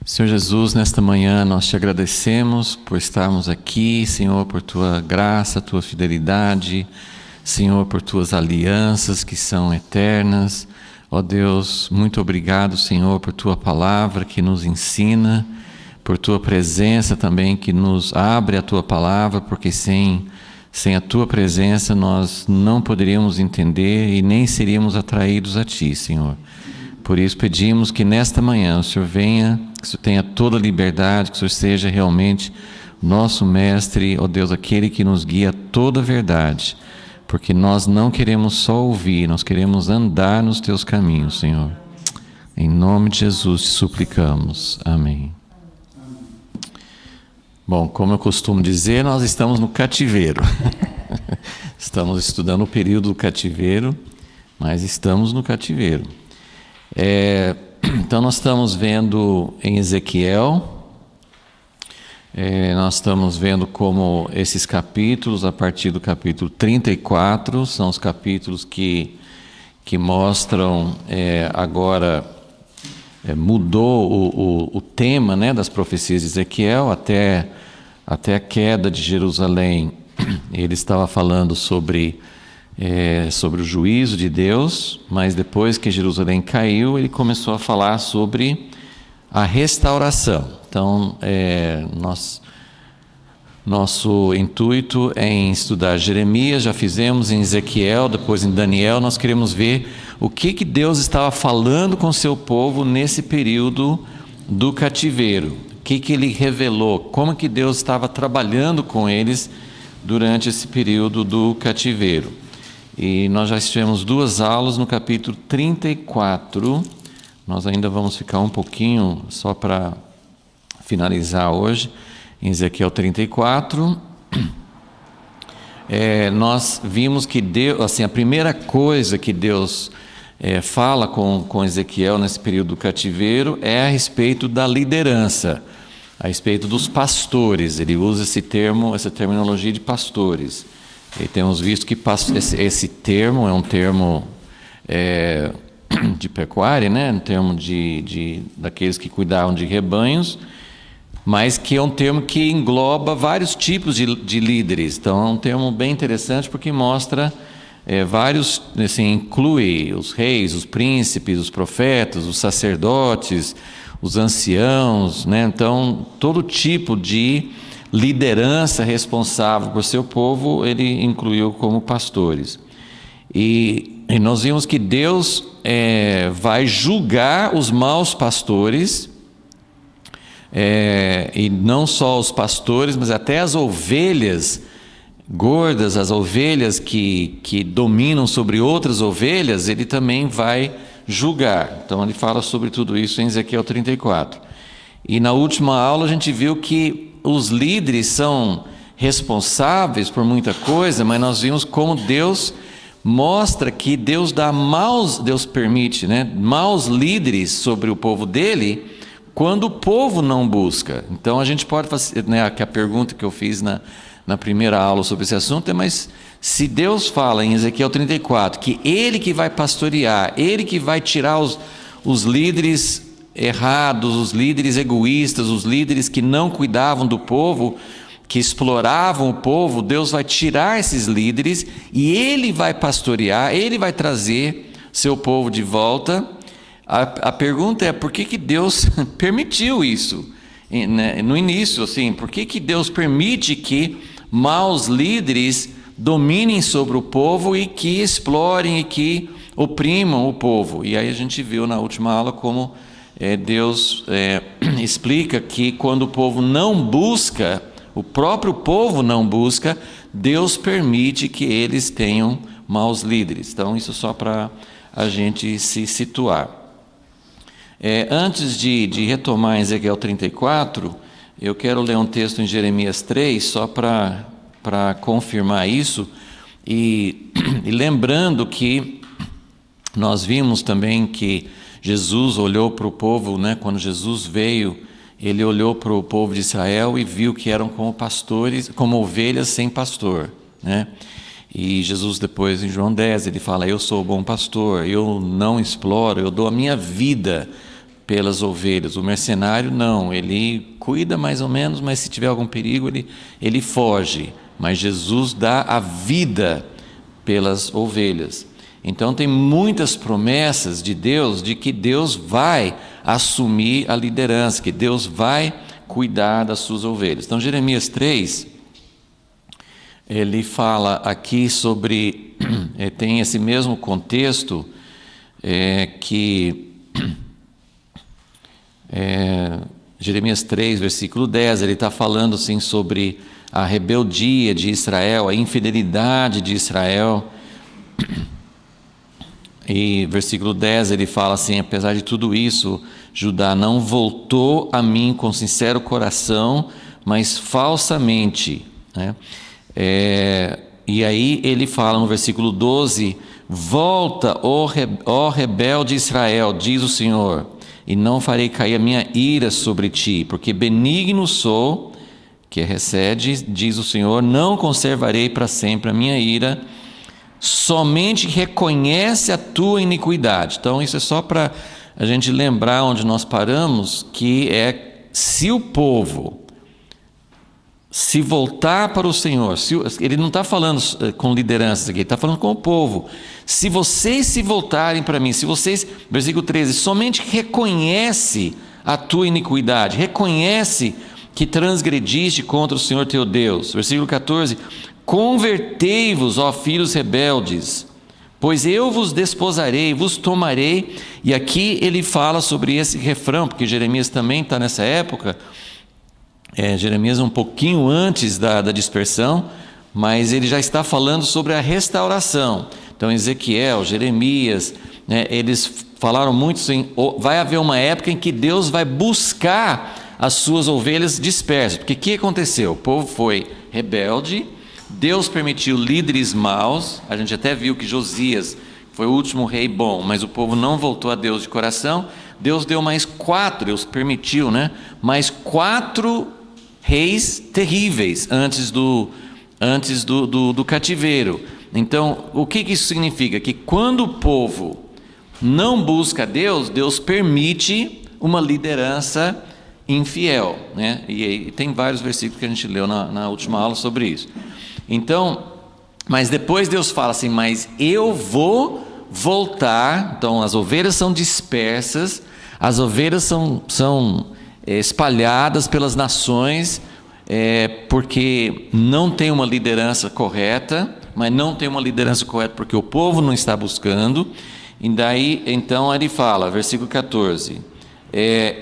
Senhor Jesus, nesta manhã nós te agradecemos por estarmos aqui, Senhor, por tua graça, tua fidelidade, Senhor, por tuas alianças que são eternas. Ó Deus, muito obrigado, Senhor, por tua palavra que nos ensina, por tua presença também que nos abre a tua palavra, porque sem a tua presença nós não poderíamos entender e nem seríamos atraídos a ti, Senhor. Por isso pedimos que nesta manhã o Senhor venha, que o Senhor tenha toda a liberdade, que o Senhor seja realmente nosso mestre, ó Deus, aquele que nos guia a toda a verdade, porque nós não queremos só ouvir, nós queremos andar nos teus caminhos, Senhor. Em nome de Jesus te suplicamos. Amém. Bom, como eu costumo dizer, nós estamos no cativeiro. Estamos estudando o período do cativeiro, mas estamos no cativeiro. Então nós estamos vendo em Ezequiel, nós estamos vendo como esses capítulos, a partir do capítulo 34, são os capítulos que mostram agora, mudou o tema, né, das profecias de Ezequiel até a queda de Jerusalém. Ele estava falando sobre o juízo de Deus, mas depois que Jerusalém caiu, ele começou a falar sobre a restauração. Então, nosso intuito é em estudar Jeremias, já fizemos em Ezequiel, depois em Daniel. Nós queremos ver o que Deus estava falando com o seu povo nesse período do cativeiro, o que ele revelou, como que Deus estava trabalhando com eles durante esse período do cativeiro. E nós já tivemos 2 aulas no capítulo 34, nós ainda vamos ficar um pouquinho só para finalizar hoje, em Ezequiel 34. Nós vimos que Deus, assim, a primeira coisa que Deus fala com Ezequiel nesse período do cativeiro é a respeito da liderança, a respeito dos pastores. Ele usa esse termo, essa terminologia de pastores. E temos visto que esse termo é um termo de pecuária, né? Um termo daqueles que cuidavam de rebanhos, mas que é um termo que engloba vários tipos de líderes. Então é um termo bem interessante porque mostra vários, assim, inclui os reis, os príncipes, os profetas, os sacerdotes, os anciãos, né? Então todo tipo de liderança responsável por seu povo, ele incluiu como pastores. E nós vimos que Deus vai julgar os maus pastores, e não só os pastores, mas até as ovelhas gordas, as ovelhas que dominam sobre outras ovelhas, ele também vai julgar. Então ele fala sobre tudo isso em Ezequiel 34. E na última aula a gente viu que os líderes são responsáveis por muita coisa, mas nós vimos como Deus mostra que Deus permite, né, maus líderes sobre o povo dele, quando o povo não busca. Então a gente pode fazer, né, que a pergunta que eu fiz na primeira aula sobre esse assunto é: mas se Deus fala em Ezequiel 34 que ele que vai pastorear, ele que vai tirar os líderes errados, os líderes egoístas, os líderes que não cuidavam do povo, que exploravam o povo, Deus vai tirar esses líderes e ele vai pastorear, ele vai trazer seu povo de volta. A pergunta é: por que Deus permitiu isso? No início, assim, por que Deus permite que maus líderes dominem sobre o povo e que explorem e que oprimam o povo? E aí a gente viu na última aula como Deus explica que quando o povo não busca, o próprio povo não busca, Deus permite que eles tenham maus líderes. Então isso só para a gente se situar. Antes de retomar em Ezequiel 34, eu quero ler um texto em Jeremias 3, só para confirmar isso, e lembrando que nós vimos também que Jesus olhou para o povo, né? Quando Jesus veio, ele olhou para o povo de Israel e viu que eram como pastores, como ovelhas sem pastor, né? E Jesus depois em João 10, ele fala: eu sou o bom pastor, eu não exploro, eu dou a minha vida pelas ovelhas. O mercenário não, ele cuida mais ou menos, mas se tiver algum perigo ele foge. Mas Jesus dá a vida pelas ovelhas. Então tem muitas promessas de Deus, de que Deus vai assumir a liderança, que Deus vai cuidar das suas ovelhas. Então Jeremias 3, ele fala aqui sobre, tem esse mesmo contexto, Jeremias 3, versículo 10, ele está falando assim sobre a rebeldia de Israel, a infidelidade de Israel. E versículo 10 ele fala assim: apesar de tudo isso, Judá não voltou a mim com sincero coração, mas falsamente, né? E aí ele fala no versículo 12: volta, ó rebelde Israel, diz o Senhor, e não farei cair a minha ira sobre ti, porque benigno sou, que recede, diz o Senhor, não conservarei para sempre a minha ira, somente reconhece a tua iniquidade. Então isso é só para a gente lembrar onde nós paramos, que é se o povo se voltar para o Senhor, ele não está falando com lideranças aqui, ele está falando com o povo. Se vocês se voltarem para mim, se vocês, versículo 13, somente reconhece a tua iniquidade, reconhece que transgrediste contra o Senhor teu Deus. Versículo 14, convertei-vos, ó filhos rebeldes, pois eu vos desposarei, vos tomarei. E aqui ele fala sobre esse refrão, porque Jeremias também está nessa época. Jeremias um pouquinho antes da dispersão, mas ele já está falando sobre a restauração. Então Ezequiel, Jeremias, eles falaram muito assim, vai haver uma época em que Deus vai buscar as suas ovelhas dispersas. Porque o que aconteceu? O povo foi rebelde, Deus permitiu líderes maus, a gente até viu que Josias foi o último rei bom, mas o povo não voltou a Deus de coração. Deus deu mais 4, Deus permitiu, mais 4 reis terríveis antes do cativeiro. Então, o que isso significa? Que quando o povo não busca Deus, Deus permite uma liderança infiel, E tem vários versículos que a gente leu na última aula sobre isso. Então, mas depois Deus fala assim, mas eu vou voltar. Então as ovelhas são dispersas, as ovelhas são espalhadas pelas nações, porque não tem uma liderança correta, mas não tem uma liderança correta porque o povo não está buscando. E daí então ele fala, versículo 14,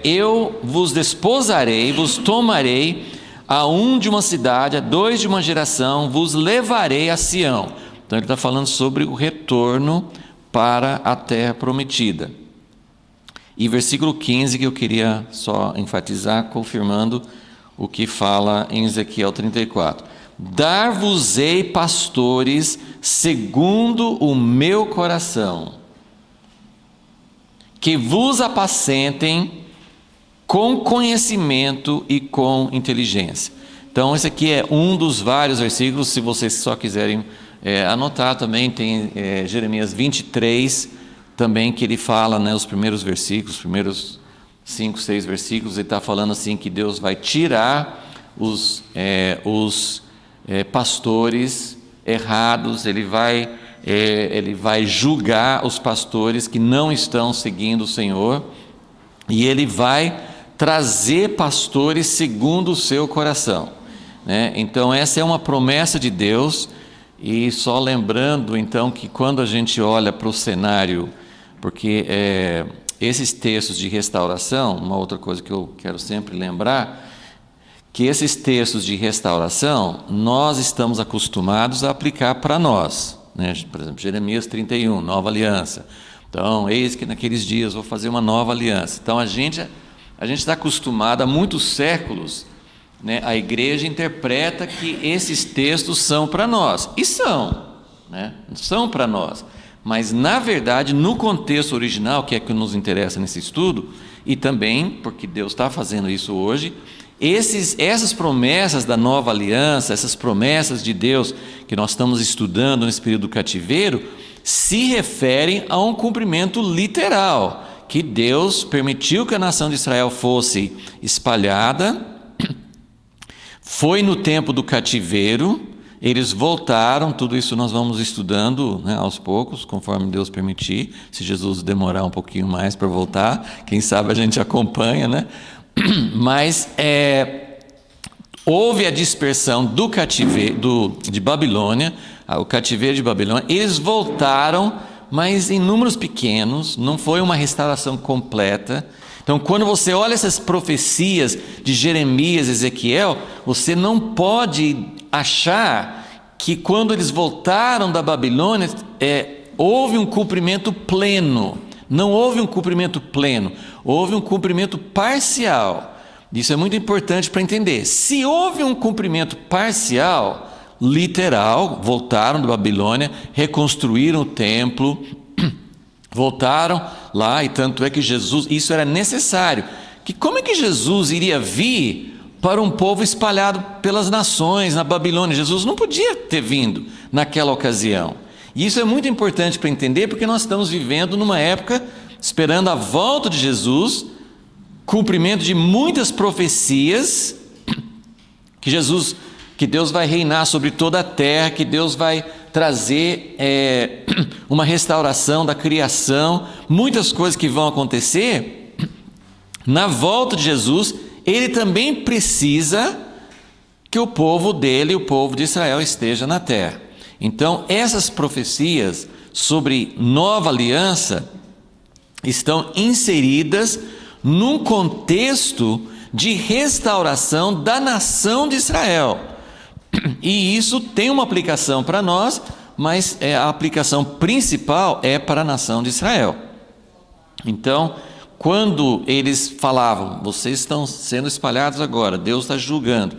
eu vos desposarei, vos tomarei, a um de uma cidade, a 2 de uma geração, vos levarei a Sião. Então ele está falando sobre o retorno para a terra prometida. E versículo 15 que eu queria só enfatizar, confirmando o que fala em Ezequiel 34. Dar-vos-ei pastores segundo o meu coração, que vos apacentem com conhecimento e com inteligência. Então esse aqui é um dos vários versículos, se vocês só quiserem anotar também, tem Jeremias 23, também que ele fala, os primeiros versículos, os primeiros 5, 6 versículos, ele está falando assim que Deus vai tirar os pastores errados, ele vai julgar os pastores que não estão seguindo o Senhor, e ele vai trazer pastores segundo o seu coração, Então essa é uma promessa de Deus. E só lembrando então que quando a gente olha para o cenário, porque esses textos de restauração, uma outra coisa que eu quero sempre lembrar, que esses textos de restauração nós estamos acostumados a aplicar para nós, Por exemplo, Jeremias 31, nova aliança. Então, eis que naqueles dias vou fazer uma nova aliança. Então a gente está acostumado há muitos séculos, a igreja interpreta que esses textos são para nós, e são para nós, mas na verdade no contexto original, que é que nos interessa nesse estudo, e também porque Deus está fazendo isso hoje, essas promessas da nova aliança, essas promessas de Deus que nós estamos estudando nesse período do cativeiro, se referem a um cumprimento literal, que Deus permitiu que a nação de Israel fosse espalhada, foi no tempo do cativeiro, eles voltaram, tudo isso nós vamos estudando, né, aos poucos, conforme Deus permitir. Se Jesus demorar um pouquinho mais para voltar, quem sabe a gente acompanha, né? Mas houve a dispersão do cativeiro de Babilônia, o cativeiro de Babilônia. Eles voltaram, mas em números pequenos, não foi uma restauração completa. Então, quando você olha essas profecias de Jeremias e Ezequiel, você não pode achar que quando eles voltaram da Babilônia, houve um cumprimento pleno. Não houve um cumprimento pleno, houve um cumprimento parcial. Isso é muito importante para entender. Se houve um cumprimento parcial, literal, voltaram da Babilônia, reconstruíram o templo, voltaram lá, e tanto é que Jesus, isso era necessário. Que como é que Jesus iria vir para um povo espalhado pelas nações na Babilônia? Jesus não podia ter vindo naquela ocasião. E isso é muito importante para entender, porque nós estamos vivendo numa época esperando a volta de Jesus, cumprimento de muitas profecias, que Deus vai reinar sobre toda a terra, que Deus vai trazer uma restauração da criação, muitas coisas que vão acontecer. Na volta de Jesus, ele também precisa que o povo dele, o povo de Israel, esteja na terra. Então, essas profecias sobre nova aliança estão inseridas num contexto de restauração da nação de Israel. E isso tem uma aplicação para nós, mas a aplicação principal é para a nação de Israel. Então, quando eles falavam, vocês estão sendo espalhados agora, Deus está julgando,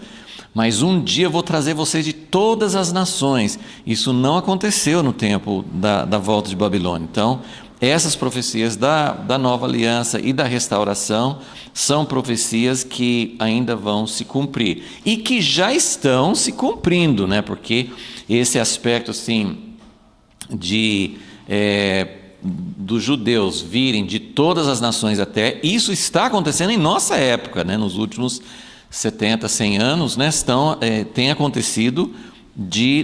mas um dia eu vou trazer vocês de todas as nações. Isso não aconteceu no tempo da volta de Babilônia. Então, essas profecias da nova aliança e da restauração são profecias que ainda vão se cumprir e que já estão se cumprindo, né? Porque esse aspecto assim dos judeus virem de todas as nações até, isso está acontecendo em nossa época, né? Nos últimos 70, 100 anos, né? Tem acontecido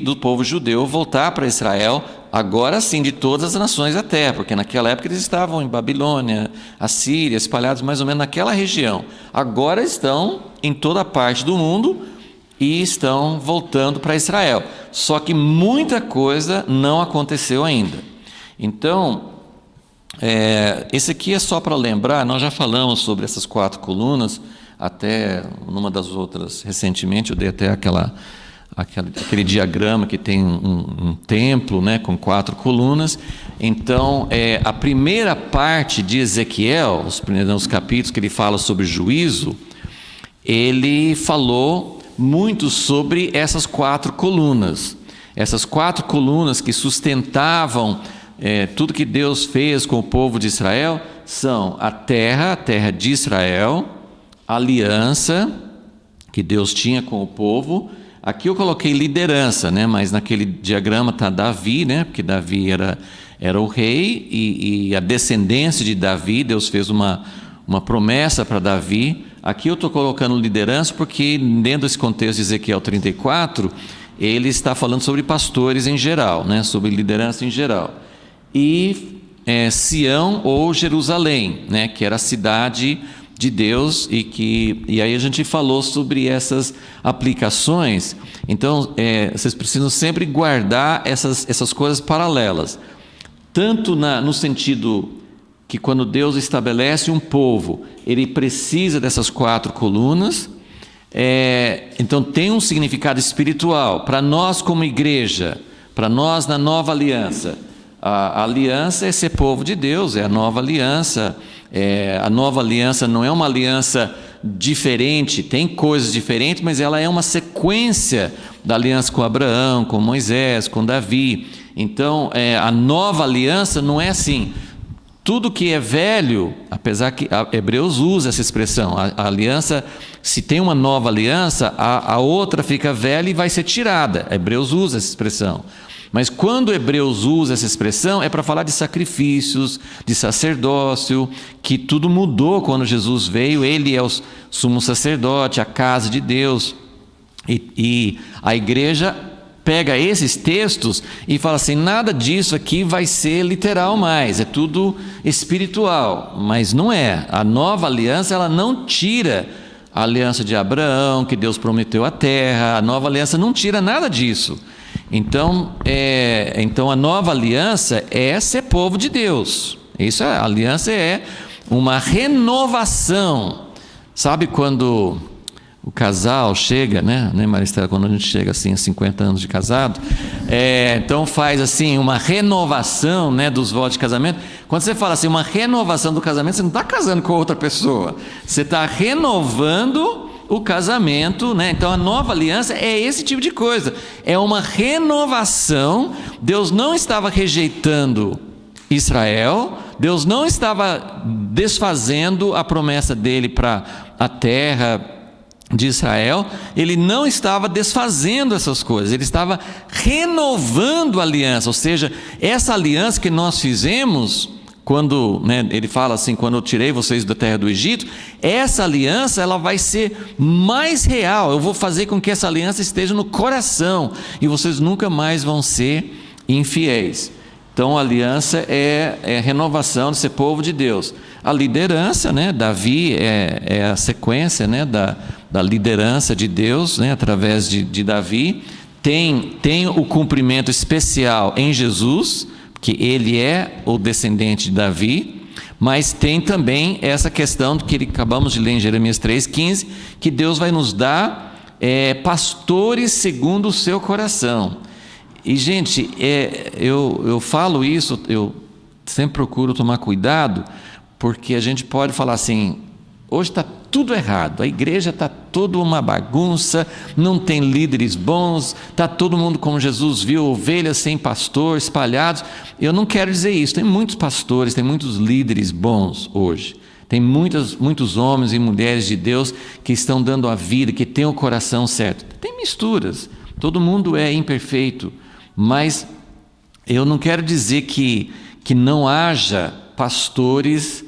do povo judeu voltar para Israel, agora sim, de todas as nações da terra, porque naquela época eles estavam em Babilônia, Assíria, espalhados mais ou menos naquela região. Agora estão em toda parte do mundo e estão voltando para Israel. Só que muita coisa não aconteceu ainda. Então, esse aqui é só para lembrar, nós já falamos sobre essas 4 colunas, até numa das outras, recentemente, eu dei até aquele diagrama que tem um templo, né, com 4 colunas. Então, a primeira parte de Ezequiel, os primeiros capítulos que ele fala sobre juízo, ele falou muito sobre essas 4 colunas. Essas 4 colunas que sustentavam tudo que Deus fez com o povo de Israel são a terra de Israel, a aliança que Deus tinha com o povo. Aqui eu coloquei liderança, né? Mas naquele diagrama está Davi, né? Porque Davi era o rei e a descendência de Davi, Deus fez uma promessa para Davi. Aqui eu estou colocando liderança porque dentro desse contexto de Ezequiel 34, ele está falando sobre pastores em geral, né? Sobre liderança em geral. E Sião ou Jerusalém, né? Que era a cidade de Deus, e aí a gente falou sobre essas aplicações. Então, vocês precisam sempre guardar essas coisas paralelas, tanto no sentido que quando Deus estabelece um povo, ele precisa dessas 4 colunas, então tem um significado espiritual para nós como igreja, para nós na nova aliança. A aliança é ser povo de Deus, é a nova aliança. A nova aliança não é uma aliança diferente, tem coisas diferentes, mas ela é uma sequência da aliança com Abraão, com Moisés, com Davi. Então, a nova aliança não é assim, tudo que é velho, apesar que Hebreus usa essa expressão, a aliança, se tem uma nova aliança, a outra fica velha e vai ser tirada. Hebreus usa essa expressão. Mas quando Hebreus usa essa expressão, é para falar de sacrifícios, de sacerdócio, que tudo mudou quando Jesus veio. Ele é o sumo sacerdote, a casa de Deus. E a igreja pega esses textos e fala assim: nada disso aqui vai ser literal mais, é tudo espiritual. Mas não é. A nova aliança, ela não tira a aliança de Abraão, que Deus prometeu a terra. A nova aliança não tira nada disso. Então a nova aliança é ser povo de Deus. Isso, a aliança é uma renovação. Sabe quando o casal chega, né Maristela, quando a gente chega assim a 50 anos de casado, então faz assim uma renovação, né, dos votos de casamento. Quando você fala assim, uma renovação do casamento, você não está casando com outra pessoa, você está renovando o casamento, né? Então a nova aliança é esse tipo de coisa, é uma renovação. Deus não estava rejeitando Israel, Deus não estava desfazendo a promessa dele para a terra de Israel, ele não estava desfazendo essas coisas, ele estava renovando a aliança. Ou seja, essa aliança que nós fizemos, quando, né, ele fala assim: quando eu tirei vocês da terra do Egito, essa aliança, ela vai ser mais real. Eu vou fazer com que essa aliança esteja no coração, e vocês nunca mais vão ser infiéis. Então a aliança é a renovação de ser povo de Deus. A liderança, né, Davi é a sequência, né, da liderança de Deus, né, através de Davi. Tem o cumprimento especial em Jesus, que ele é o descendente de Davi, mas tem também essa questão que acabamos de ler em Jeremias 3,15, que Deus vai nos dar pastores segundo o seu coração. E gente, eu falo isso, eu sempre procuro tomar cuidado, porque a gente pode falar assim: hoje está tudo errado, a igreja está toda uma bagunça, não tem líderes bons, está todo mundo, como Jesus viu, ovelhas sem pastor, espalhados. Eu não quero dizer isso. Tem muitos pastores, tem muitos líderes bons hoje, tem muitos homens e mulheres de Deus que estão dando a vida, que têm o coração certo. Tem misturas, todo mundo é imperfeito, mas eu não quero dizer que não haja pastores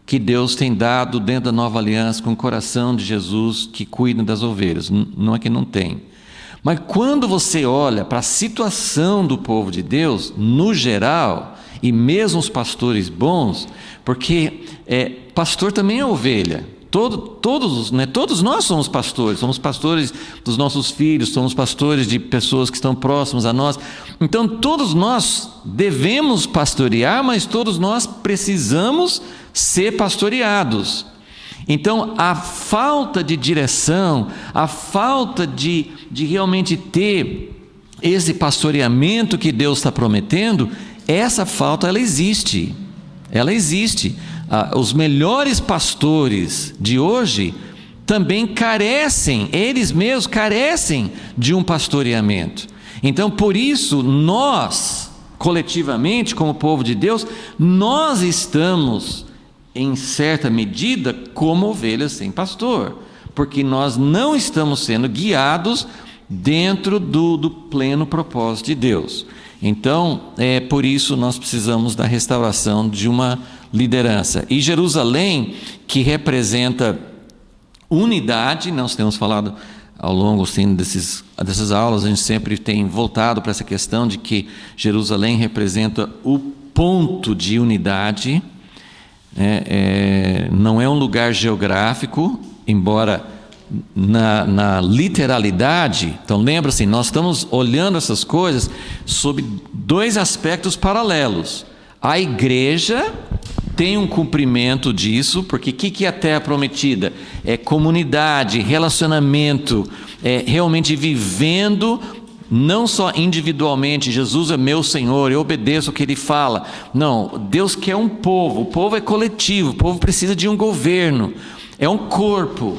que Deus tem dado dentro da nova aliança, com o coração de Jesus, que cuidam das ovelhas. Não é que não tem. Mas quando você olha para a situação do povo de Deus, no geral, e mesmo os pastores bons, porque pastor também é ovelha. Todos nós somos pastores dos nossos filhos, somos pastores de pessoas que estão próximas a nós. Então todos nós devemos pastorear, mas todos nós precisamos ser pastoreados. Então a falta de direção, a falta de realmente ter esse pastoreamento que Deus está prometendo, essa falta ela existe. Os melhores pastores de hoje também eles mesmos carecem de um pastoreamento. Então por isso nós, coletivamente, como povo de Deus, nós estamos em certa medida como ovelhas sem pastor, porque nós não estamos sendo guiados dentro do pleno propósito de Deus. Então, por isso nós precisamos da restauração de uma liderança. E Jerusalém, que representa unidade, nós temos falado ao longo assim, dessas aulas, a gente sempre tem voltado para essa questão de que Jerusalém representa o ponto de unidade. Não é um lugar geográfico, embora na literalidade. Então lembra assim, nós estamos olhando essas coisas sob dois aspectos paralelos. A igreja tem um cumprimento disso, porque o que é a terra prometida? É comunidade, relacionamento, realmente vivendo, não só individualmente, Jesus é meu Senhor, eu obedeço o que Ele fala. Não, Deus quer um povo, o povo é coletivo, o povo precisa de um governo, é um corpo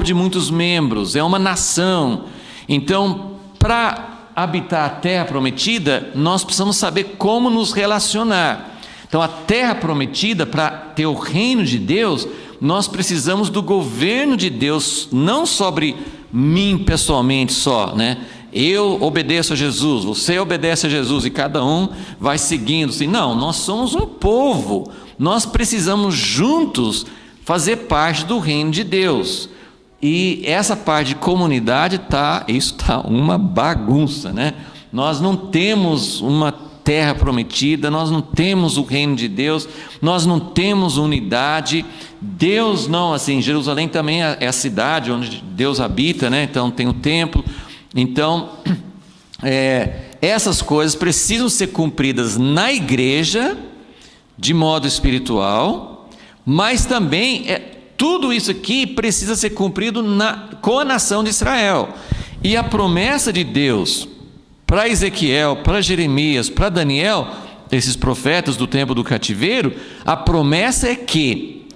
de muitos membros, é uma nação. Então, para habitar a terra prometida, nós precisamos saber como nos relacionar. Então a terra prometida, para ter o reino de Deus, nós precisamos do governo de Deus, não sobre mim pessoalmente só, né? Eu obedeço a Jesus, você obedece a Jesus, e cada um vai seguindo. Assim, não, nós somos um povo, nós precisamos juntos fazer parte do reino de Deus. E essa parte de comunidade isso está uma bagunça, né? Nós não temos uma terra prometida, nós não temos o reino de Deus, nós não temos unidade. Deus não, assim, Jerusalém também é a cidade onde Deus habita, né? Então tem o templo. Então, essas coisas precisam ser cumpridas na igreja, de modo espiritual, mas também tudo isso aqui precisa ser cumprido com a nação de Israel. E a promessa de Deus para Ezequiel, para Jeremias, para Daniel, esses profetas do tempo do cativeiro, a promessa é que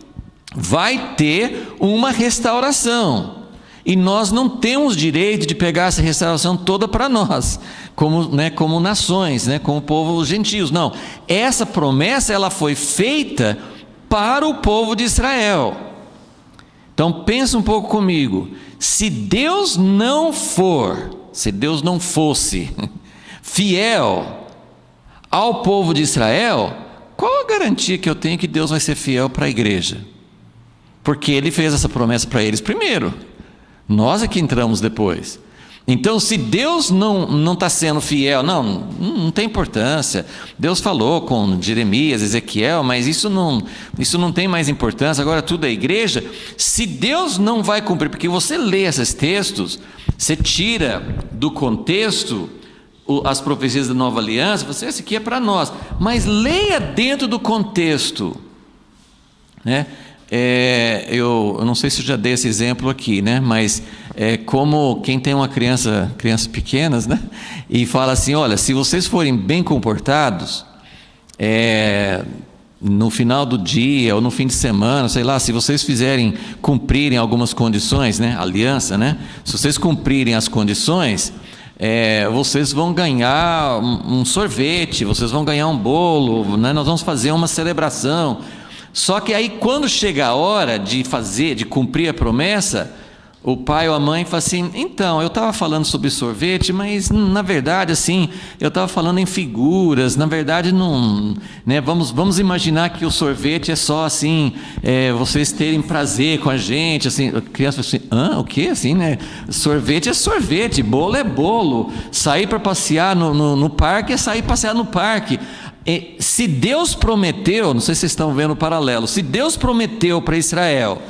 vai ter uma restauração. E nós não temos direito de pegar essa restauração toda para nós, como nações, como povos gentios. Não, essa promessa ela foi feita para o povo de Israel. Então pensa um pouco comigo. Se Deus não fosse fiel ao povo de Israel, qual a garantia que eu tenho que Deus vai ser fiel para a igreja? Porque Ele fez essa promessa para eles primeiro, nós é que entramos depois. Então, se Deus não está sendo fiel, não tem importância. Deus falou com Jeremias, Ezequiel, mas isso não tem mais importância, agora tudo é igreja. Se Deus não vai cumprir, porque você lê esses textos, você tira do contexto as profecias da nova aliança, esse aqui é para nós, mas leia dentro do contexto, né? Eu não sei se eu já dei esse exemplo aqui, né? Mas como quem tem uma crianças pequenas, né? E fala assim, olha, se vocês forem bem comportados, no final do dia ou no fim de semana, sei lá, se vocês cumprirem algumas condições, né? Aliança, né? Se vocês cumprirem as condições, vocês vão ganhar um sorvete, vocês vão ganhar um bolo, né? Nós vamos fazer uma celebração. Só que aí quando chega a hora de cumprir a promessa, o pai ou a mãe fala assim, então, eu estava falando sobre sorvete, mas na verdade assim, eu estava falando em figuras, na verdade não, né, vamos imaginar que o sorvete é só assim, vocês terem prazer com a gente, assim, a criança fala assim, o quê? Assim, né? Sorvete é sorvete, bolo é bolo, sair para passear no parque é sair passear no parque. Se Deus prometeu, não sei se vocês estão vendo o paralelo, se Deus prometeu para Israel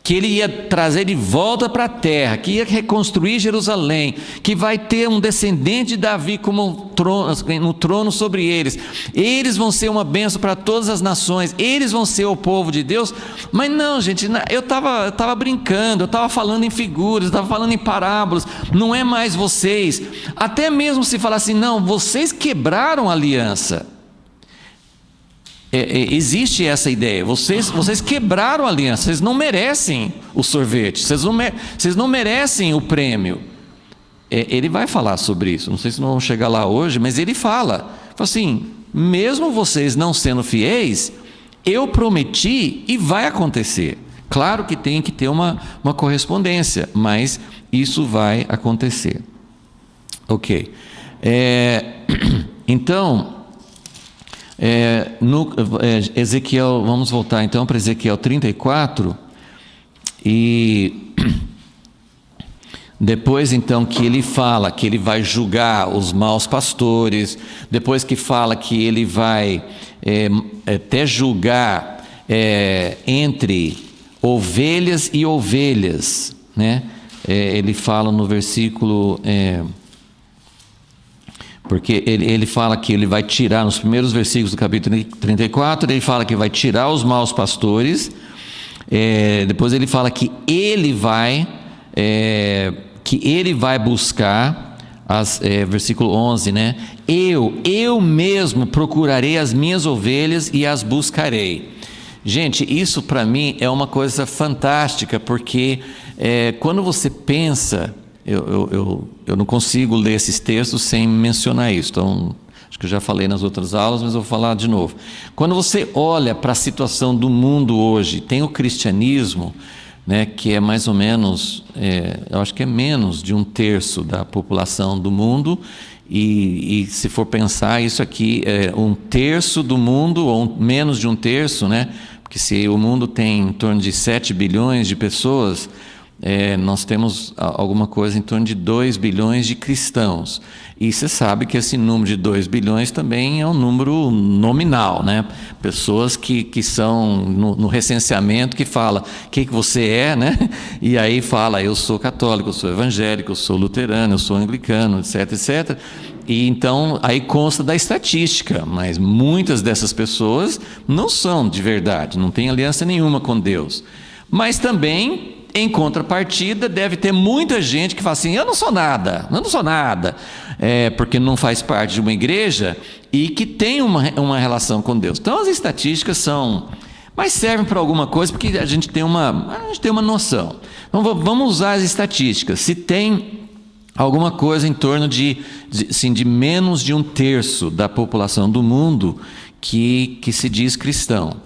que Ele ia trazer de volta para a terra, que ia reconstruir Jerusalém, que vai ter um descendente de Davi no trono sobre eles vão ser uma bênção para todas as nações, eles vão ser o povo de Deus. Mas não, gente, eu estava brincando, eu estava falando em figuras, eu estava falando em parábolas, não é mais vocês. Até mesmo se falar assim, não, vocês quebraram a aliança. Existe essa ideia, vocês quebraram a aliança, vocês não merecem o sorvete, vocês não merecem o prêmio. Ele vai falar sobre isso, não sei se nós vamos chegar lá hoje, mas ele fala assim, mesmo vocês não sendo fiéis, eu prometi e vai acontecer. Claro que tem que ter uma correspondência, mas isso vai acontecer. Ok, então Ezequiel, vamos voltar então para Ezequiel 34, e depois então que ele fala que ele vai julgar os maus pastores, depois que fala que ele vai até julgar entre ovelhas e ovelhas, né? Ele fala no versículo... porque ele fala que ele vai tirar, nos primeiros versículos do capítulo 34, ele fala que vai tirar os maus pastores, depois ele fala que ele vai buscar, versículo 11, né? Eu mesmo procurarei as minhas ovelhas e as buscarei. Gente, isso para mim é uma coisa fantástica, porque quando você pensa... Eu não consigo ler esses textos sem mencionar isso, então acho que eu já falei nas outras aulas, mas eu vou falar de novo. Quando você olha para a situação do mundo hoje, tem o cristianismo, né, que é mais ou menos, eu acho que é menos de 1/3 da população do mundo, e se for pensar, isso aqui é 1/3 do mundo, ou menos de 1/3, né? Porque se o mundo tem em torno de 7 bilhões de pessoas, nós temos alguma coisa em torno de 2 bilhões de cristãos. E você sabe que esse número de 2 bilhões também é um número nominal, né? Pessoas que são no recenseamento, que fala o que você é, né? E aí fala, eu sou católico, eu sou evangélico, eu sou luterano, eu sou anglicano, etc, etc. E então aí consta da estatística, mas muitas dessas pessoas não são de verdade, não têm aliança nenhuma com Deus. Mas também, em contrapartida, deve ter muita gente que fala assim, eu não sou nada, porque não faz parte de uma igreja e que tem uma relação com Deus. Então as estatísticas mas servem para alguma coisa, porque a gente tem uma noção. Então vamos usar as estatísticas. Se tem alguma coisa em torno de menos de 1/3 da população do mundo que se diz cristão.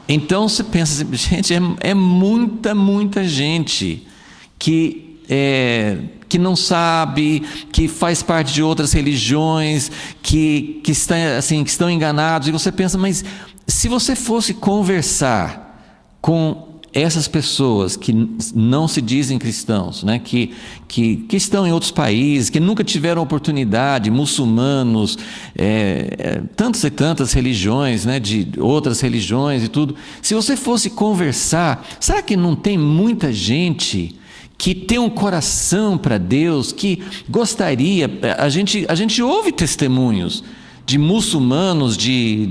Então você pensa assim, gente, é muita gente que não sabe, que faz parte de outras religiões, que estão enganados, e você pensa, mas se você fosse conversar com essas pessoas que não se dizem cristãos, né, que estão em outros países, que nunca tiveram oportunidade, muçulmanos, tantas e tantas religiões, né, de outras religiões e tudo, se você fosse conversar, será que não tem muita gente que tem um coração para Deus, que gostaria, a gente ouve testemunhos de muçulmanos, de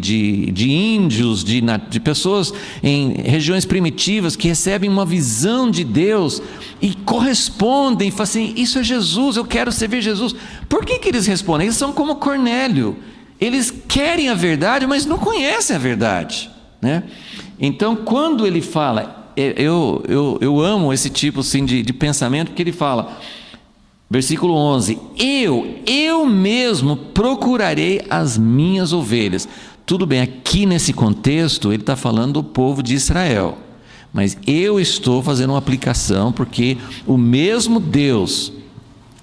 índios, de pessoas em regiões primitivas que recebem uma visão de Deus e correspondem, falam assim, isso é Jesus, eu quero servir Jesus. Por que eles respondem? Eles são como Cornélio, eles querem a verdade, mas não conhecem a verdade, né? Então, quando ele fala, eu amo esse tipo assim, de pensamento, porque ele fala, versículo 11, eu mesmo procurarei as minhas ovelhas. Tudo bem, aqui nesse contexto ele está falando do povo de Israel, mas eu estou fazendo uma aplicação, porque o mesmo Deus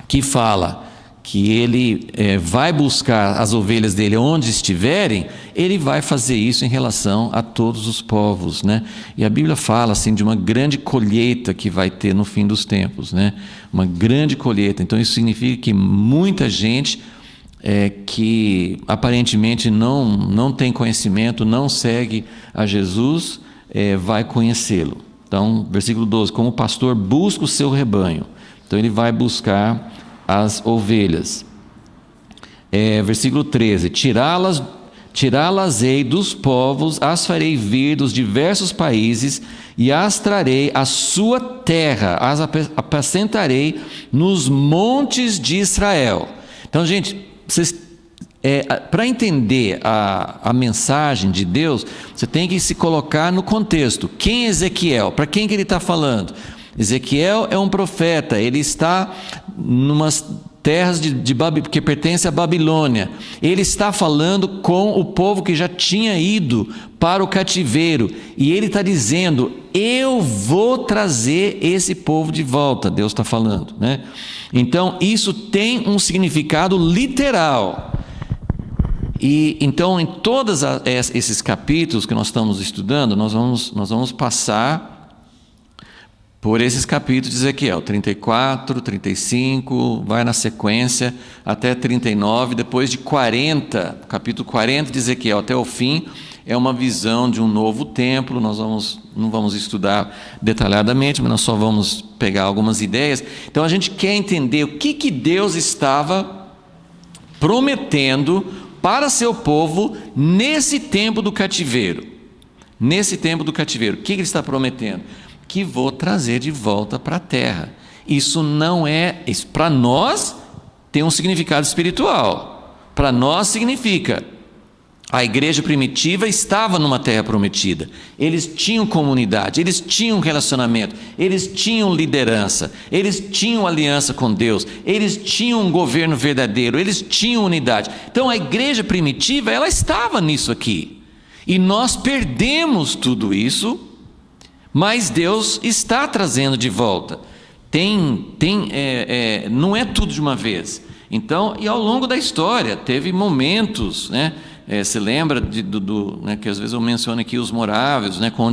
que fala que ele vai buscar as ovelhas dele onde estiverem, ele vai fazer isso em relação a todos os povos, né? E a Bíblia fala assim de uma grande colheita que vai ter no fim dos tempos, né? Uma grande colheita. Então isso significa que muita gente que aparentemente não tem conhecimento, não segue a Jesus, vai conhecê-lo. Então, versículo 12, como o pastor busca o seu rebanho, então ele vai buscar as ovelhas. Versículo 13, tirá-las-ei dos povos, as farei vir dos diversos países e as trarei à sua terra, as apacentarei nos montes de Israel. Então, gente, para entender a mensagem de Deus, você tem que se colocar no contexto. Quem é Ezequiel? Para quem que ele está falando? Ezequiel é um profeta, ele está numas terras que pertencem à Babilônia. Ele está falando com o povo que já tinha ido para o cativeiro, e ele está dizendo, eu vou trazer esse povo de volta, Deus está falando, né? Então isso tem um significado literal. E então, em todos esses capítulos que nós estamos estudando, nós vamos passar por esses capítulos de Ezequiel, 34, 35, vai na sequência até 39, depois de 40, capítulo 40 de Ezequiel até o fim, é uma visão de um novo templo. Nós não vamos estudar detalhadamente, mas nós só vamos pegar algumas ideias. Então a gente quer entender o que Deus estava prometendo para seu povo nesse tempo do cativeiro. Nesse tempo do cativeiro, o que ele está prometendo? Que vou trazer de volta para a terra. Isso para nós tem um significado espiritual. Para nós significa, a igreja primitiva estava numa terra prometida, eles tinham comunidade, eles tinham relacionamento, eles tinham liderança, eles tinham aliança com Deus, eles tinham um governo verdadeiro, eles tinham unidade. Então a igreja primitiva, ela estava nisso aqui, e nós perdemos tudo isso. mas Deus está trazendo de volta. Não é tudo de uma vez. Então, e ao longo da história, teve momentos, né? Você lembra né, que às vezes eu menciono aqui os morávios, né, com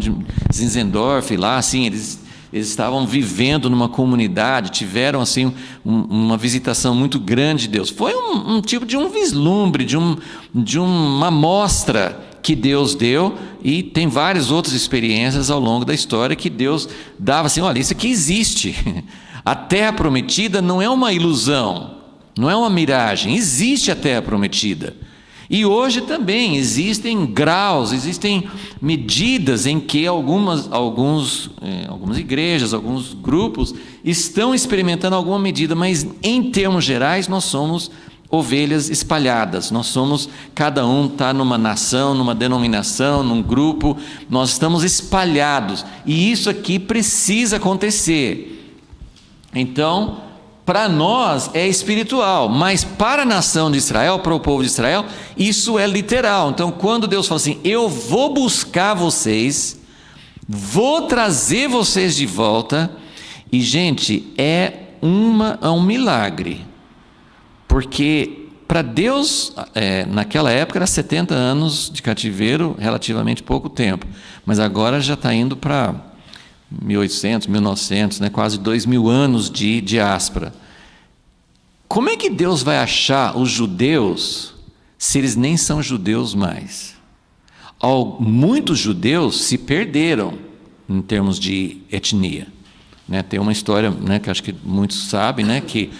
Zinzendorf lá, assim, eles estavam vivendo numa comunidade, tiveram assim uma visitação muito grande de Deus. Foi um tipo de um vislumbre, de uma amostra que Deus deu, e tem várias outras experiências ao longo da história que Deus dava assim: olha, isso aqui existe. A terra prometida não é uma ilusão, não é uma miragem, existe a terra prometida. E hoje também existem graus, existem medidas em que algumas igrejas, alguns grupos estão experimentando alguma medida, mas em termos gerais nós somos ovelhas espalhadas. Nós somos, cada um está numa nação, numa denominação, num grupo, nós estamos espalhados, e isso aqui precisa acontecer. Então, para nós é espiritual, mas para a nação de Israel, para o povo de Israel, isso é literal. Então, quando Deus fala assim: eu vou buscar vocês, vou trazer vocês de volta, e gente, é um milagre, porque para Deus, naquela época era 70 anos de cativeiro, relativamente pouco tempo, mas agora já está indo para 1800, 1900, né, quase 2000 anos de diáspora. Como é que Deus vai achar os judeus se eles nem são judeus mais? Muitos judeus se perderam em termos de etnia, né? Tem uma história, né, que acho que muitos sabem, né, que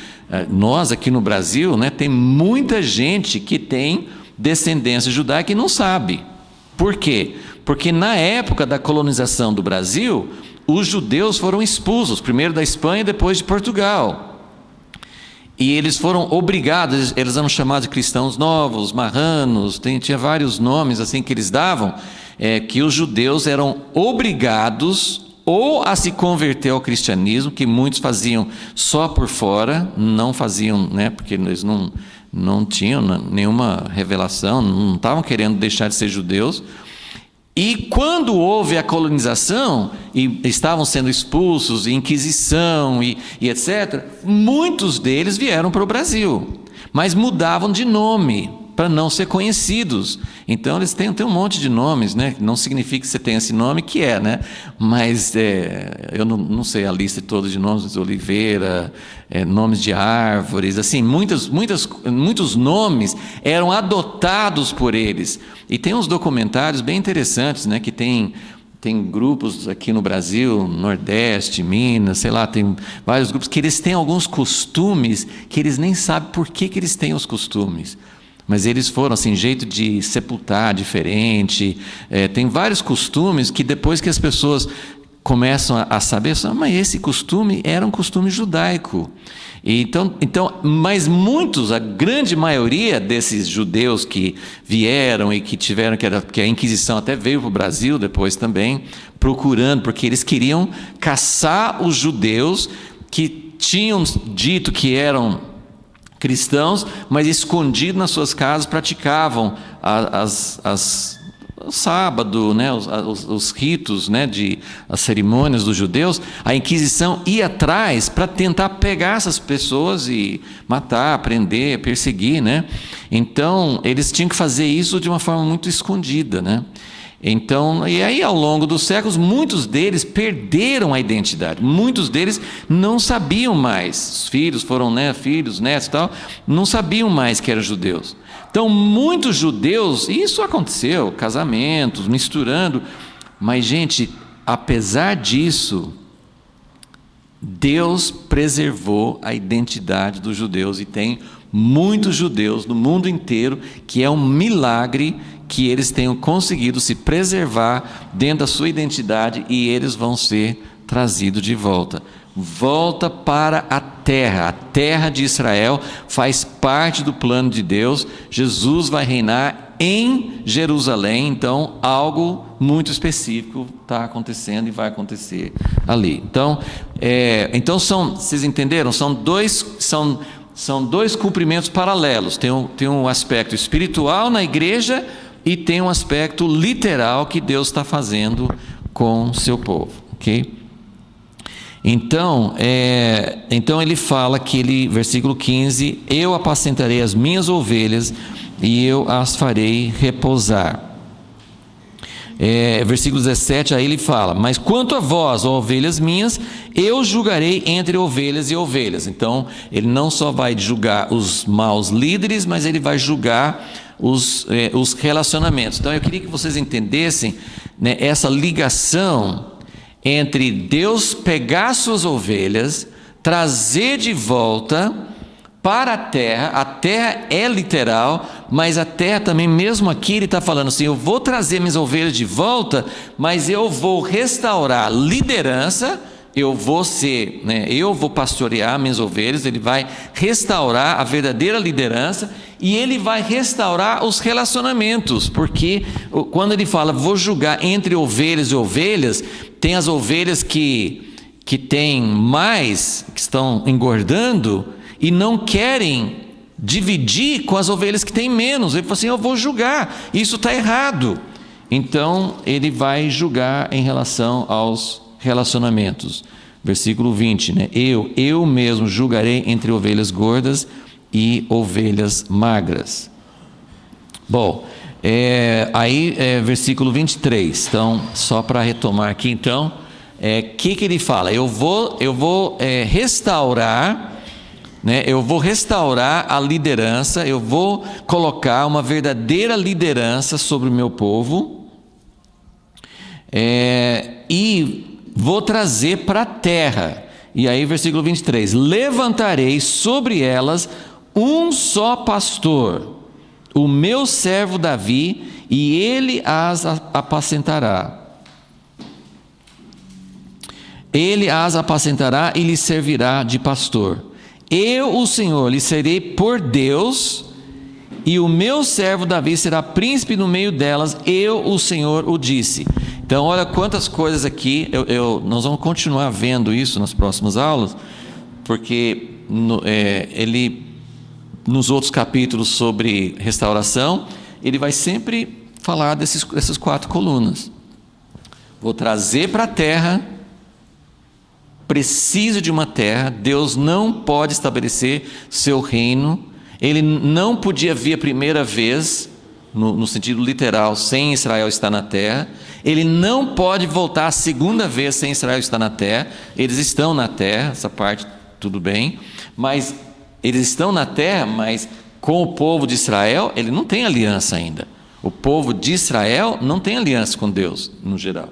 nós aqui no Brasil, né, tem muita gente que tem descendência judaica e não sabe. Por quê? Porque na época da colonização do Brasil, os judeus foram expulsos, primeiro da Espanha e depois de Portugal. E eles foram obrigados, eles eram chamados de cristãos novos, marranos, tinha vários nomes assim que eles davam, que os judeus eram obrigados ou a se converter ao cristianismo, que muitos faziam só por fora, não faziam, né, porque eles não tinham nenhuma revelação, não estavam querendo deixar de ser judeus. E quando houve a colonização, e estavam sendo expulsos, Inquisição e etc., muitos deles vieram para o Brasil, mas mudavam de nome para não ser conhecidos. Então eles têm um monte de nomes, né? Não significa que você tenha esse nome, que né? Mas eu não sei a lista toda de nomes, Oliveira, nomes de árvores, assim, muitos nomes eram adotados por eles. E tem uns documentários bem interessantes, né? Que tem grupos aqui no Brasil, Nordeste, Minas, sei lá, tem vários grupos que eles têm alguns costumes que eles nem sabem por que eles têm os costumes. Mas eles foram assim, jeito de sepultar diferente, tem vários costumes que depois que as pessoas começam a saber, mas esse costume era um costume judaico. Então, mas a grande maioria desses judeus que vieram e que tiveram, que a Inquisição até veio para o Brasil depois também, procurando, porque eles queriam caçar os judeus que tinham dito que eram cristãos, mas escondidos nas suas casas praticavam o sábado, né, os ritos, né, as cerimônias dos judeus. A Inquisição ia atrás para tentar pegar essas pessoas e matar, prender, perseguir, né? Então eles tinham que fazer isso de uma forma muito escondida, né? Então, e aí ao longo dos séculos, muitos deles perderam a identidade, muitos deles não sabiam mais, os filhos foram, né, filhos, netos e tal, não sabiam mais que eram judeus. Então muitos judeus, e isso aconteceu, casamentos, misturando, mas gente, apesar disso, Deus preservou a identidade dos judeus, e tem muitos judeus no mundo inteiro que é um milagre que eles tenham conseguido se preservar dentro da sua identidade, e eles vão ser trazidos de volta para a terra de Israel, faz parte do plano de Deus. Jesus vai reinar em Jerusalém, então algo muito específico está acontecendo e vai acontecer ali. Então vocês entenderam? São dois cumprimentos paralelos. Tem um aspecto espiritual na igreja e tem um aspecto literal que Deus está fazendo com o seu povo. ok? Então ele fala que versículo 15, eu apacentarei as minhas ovelhas e eu as farei repousar. Versículo 17, aí ele fala, mas quanto a vós, ó ovelhas minhas, eu julgarei entre ovelhas e ovelhas. Então ele não só vai julgar os maus líderes, mas ele vai julgar os relacionamentos. Então eu queria que vocês entendessem, né, essa ligação entre Deus pegar suas ovelhas, trazer de volta para a terra é literal, mas a terra também, mesmo aqui ele está falando assim, eu vou trazer minhas ovelhas de volta, mas eu vou restaurar liderança, eu vou pastorear minhas ovelhas, ele vai restaurar a verdadeira liderança, e ele vai restaurar os relacionamentos, porque quando ele fala, vou julgar entre ovelhas e ovelhas, tem as ovelhas que têm mais, que estão engordando, e não querem dividir com as ovelhas que têm menos. Ele fala assim, eu vou julgar, isso está errado. Então ele vai julgar em relação aos relacionamentos. Versículo 20, né? Eu mesmo julgarei entre ovelhas gordas e ovelhas magras. Bom, versículo 23. Então, só para retomar aqui, então, que ele fala? Eu vou restaurar, né? Eu vou restaurar a liderança, eu vou colocar uma verdadeira liderança sobre o meu povo, e vou trazer para a terra. E aí versículo 23, levantarei sobre elas um só pastor, o meu servo Davi, e ele as apacentará. Ele as apacentará e lhe servirá de pastor. Eu, o Senhor, lhe serei por Deus, e o meu servo Davi será príncipe no meio delas. Eu, o Senhor, o disse. Então, olha quantas coisas aqui. Nós vamos continuar vendo isso nas próximas aulas, porque ele, nos outros capítulos sobre restauração, ele vai sempre falar dessas 4 colunas. Vou trazer para a terra. Precisa de uma terra. Deus não pode estabelecer seu reino. Ele não podia vir a primeira vez, no sentido literal, sem Israel estar na terra. Ele não pode voltar a segunda vez sem Israel estar na terra. Eles estão na terra, essa parte tudo bem, mas eles estão na terra, mas com o povo de Israel ele não tem aliança ainda. O povo de Israel não tem aliança com Deus, no geral.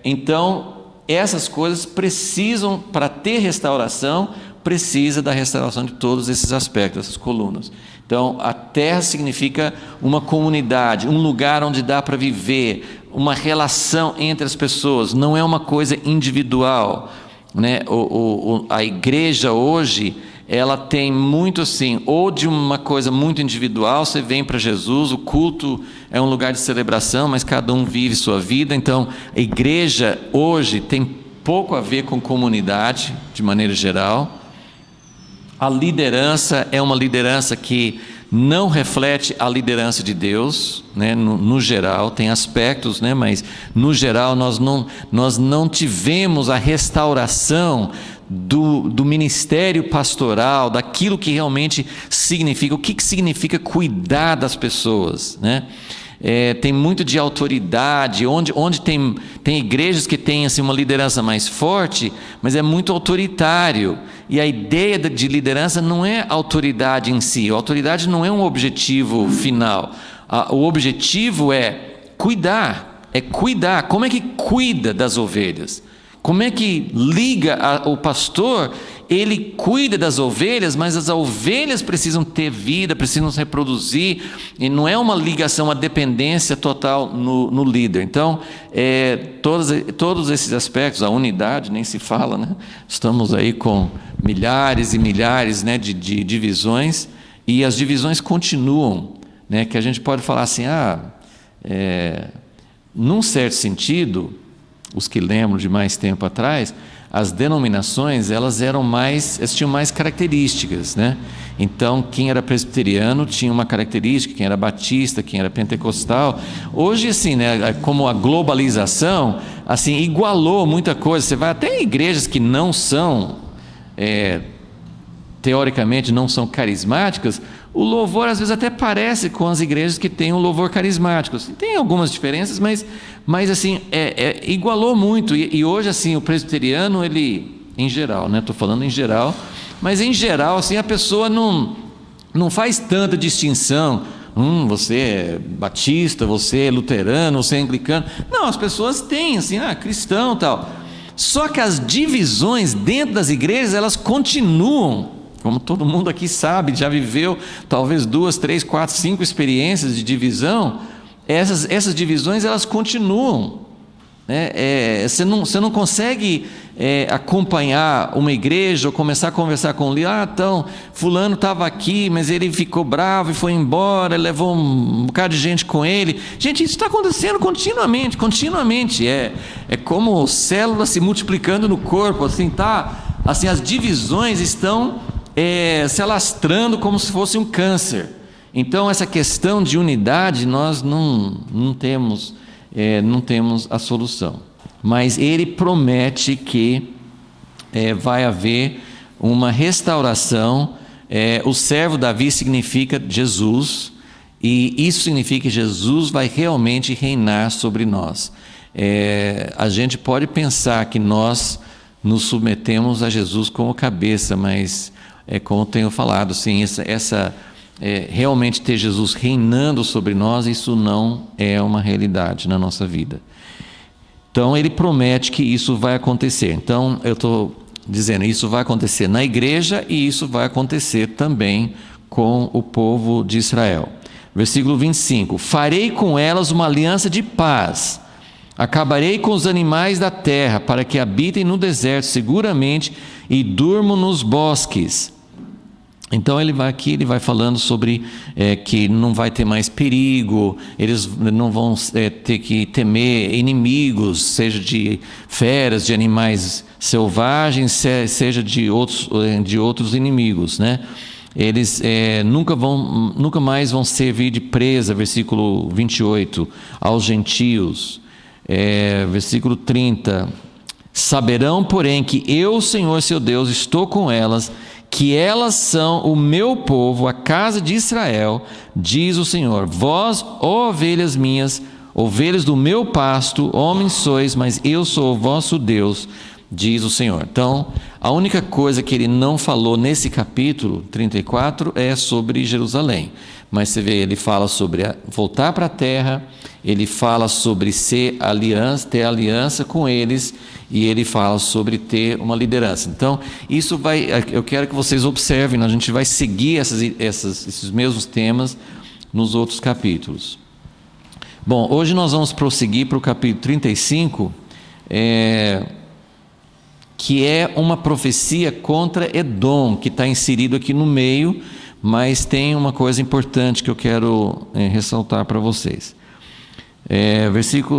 Então essas coisas precisam, para ter restauração, precisa da restauração de todos esses aspectos, essas colunas. Então, a terra significa uma comunidade, um lugar onde dá para viver, uma relação entre as pessoas, não é uma coisa individual, né? A igreja hoje, ela tem muito assim, ou de uma coisa muito individual, você vem para Jesus, o culto é um lugar de celebração, mas cada um vive sua vida. Então a igreja hoje tem pouco a ver com comunidade, de maneira geral. A liderança é uma liderança que não reflete a liderança de Deus, né? No geral, tem aspectos, né? Mas no geral nós não tivemos a restauração do ministério pastoral, daquilo que realmente significa, o que significa cuidar das pessoas, né? Tem muito de autoridade, onde tem igrejas que têm assim, uma liderança mais forte, mas é muito autoritário, e a ideia de liderança não é autoridade em si, a autoridade não é um objetivo final, o objetivo é cuidar. Como é que cuida das ovelhas? Como é que liga o pastor? Ele cuida das ovelhas, mas as ovelhas precisam ter vida, precisam se reproduzir, e não é uma ligação, uma dependência total no líder. Então, todos esses aspectos, a unidade nem se fala, né? Estamos aí com milhares e milhares, né, de divisões, e as divisões continuam, né? Que a gente pode falar assim, num certo sentido, os que lembram de mais tempo atrás, as denominações, elas tinham mais características, né? Então, quem era presbiteriano tinha uma característica, quem era batista, quem era pentecostal. Hoje, assim, né, como a globalização, assim, igualou muita coisa. Você vai até em igrejas que não são, teoricamente, não são carismáticas, o louvor às vezes até parece com as igrejas que têm um louvor carismático. Tem algumas diferenças, mas assim, igualou muito. E hoje, assim, o presbiteriano, ele, em geral, né? Estou falando em geral, mas em geral, assim, a pessoa não faz tanta distinção. Você é batista, você é luterano, você é anglicano. Não, as pessoas têm, assim, cristão e tal. Só que as divisões dentro das igrejas, elas continuam. Como todo mundo aqui sabe, já viveu talvez 2, 3, 4, 5 experiências de divisão, essas divisões elas continuam, né? Você não consegue acompanhar uma igreja ou começar a conversar com ele. Então, fulano estava aqui, mas ele ficou bravo e foi embora, levou um bocado de gente com ele. Gente, isso está acontecendo continuamente. É como células se multiplicando no corpo, assim, tá? Assim, as divisões estão se alastrando como se fosse um câncer. Então, essa questão de unidade, nós não temos a solução. Mas ele promete que vai haver uma restauração. O servo Davi significa Jesus, e isso significa que Jesus vai realmente reinar sobre nós. A gente pode pensar que nós nos submetemos a Jesus como cabeça, mas como eu tenho falado, assim, realmente ter Jesus reinando sobre nós, isso não é uma realidade na nossa vida. Então, ele promete que isso vai acontecer. Então, eu estou dizendo, isso vai acontecer na igreja e isso vai acontecer também com o povo de Israel. Versículo 25: farei com elas uma aliança de paz, acabarei com os animais da terra, para que habitem no deserto seguramente e durmam nos bosques. Então ele vai falando sobre que não vai ter mais perigo, eles não vão ter que temer inimigos, seja de feras, de animais selvagens, seja de outros inimigos, né? Eles nunca mais vão servir de presa, versículo 28, aos gentios. Versículo 30: saberão, porém, que eu, Senhor seu Deus, estou com elas, que elas são o meu povo, a casa de Israel, diz o Senhor. Vós, ó ovelhas minhas, ovelhas do meu pasto, homens sois, mas eu sou o vosso Deus, diz o Senhor. Então, a única coisa que ele não falou nesse capítulo 34 é sobre Jerusalém. Mas você vê, ele fala sobre voltar para a terra, ele fala sobre ter aliança com eles, e ele fala sobre ter uma liderança. Então, eu quero que vocês observem, a gente vai seguir esses mesmos temas nos outros capítulos. Bom, hoje nós vamos prosseguir para o capítulo 35, que é uma profecia contra Edom, que está inserido aqui no meio, mas tem uma coisa importante que eu quero ressaltar para vocês.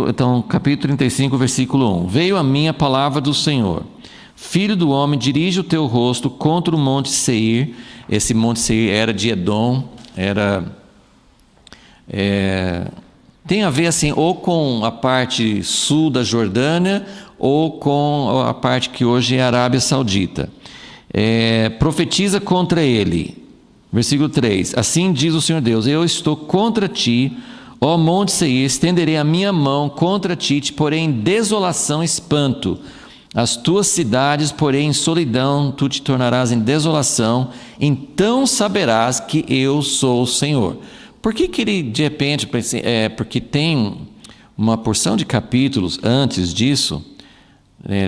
Então, capítulo 35, versículo 1: veio a mim a palavra do Senhor: filho do homem, dirige o teu rosto contra o monte Seir. Esse monte Seir era de Edom, tem a ver assim, ou com a parte sul da Jordânia, ou com a parte que hoje é a Arábia Saudita. Profetiza contra ele. Versículo 3: assim diz o Senhor Deus: eu estou contra ti, ó monte Seir, estenderei a minha mão contra ti, te porém em desolação e espanto. As tuas cidades, porém, em solidão, tu te tornarás em desolação. Então saberás que eu sou o Senhor. Por que ele, de repente, porque tem uma porção de capítulos antes disso,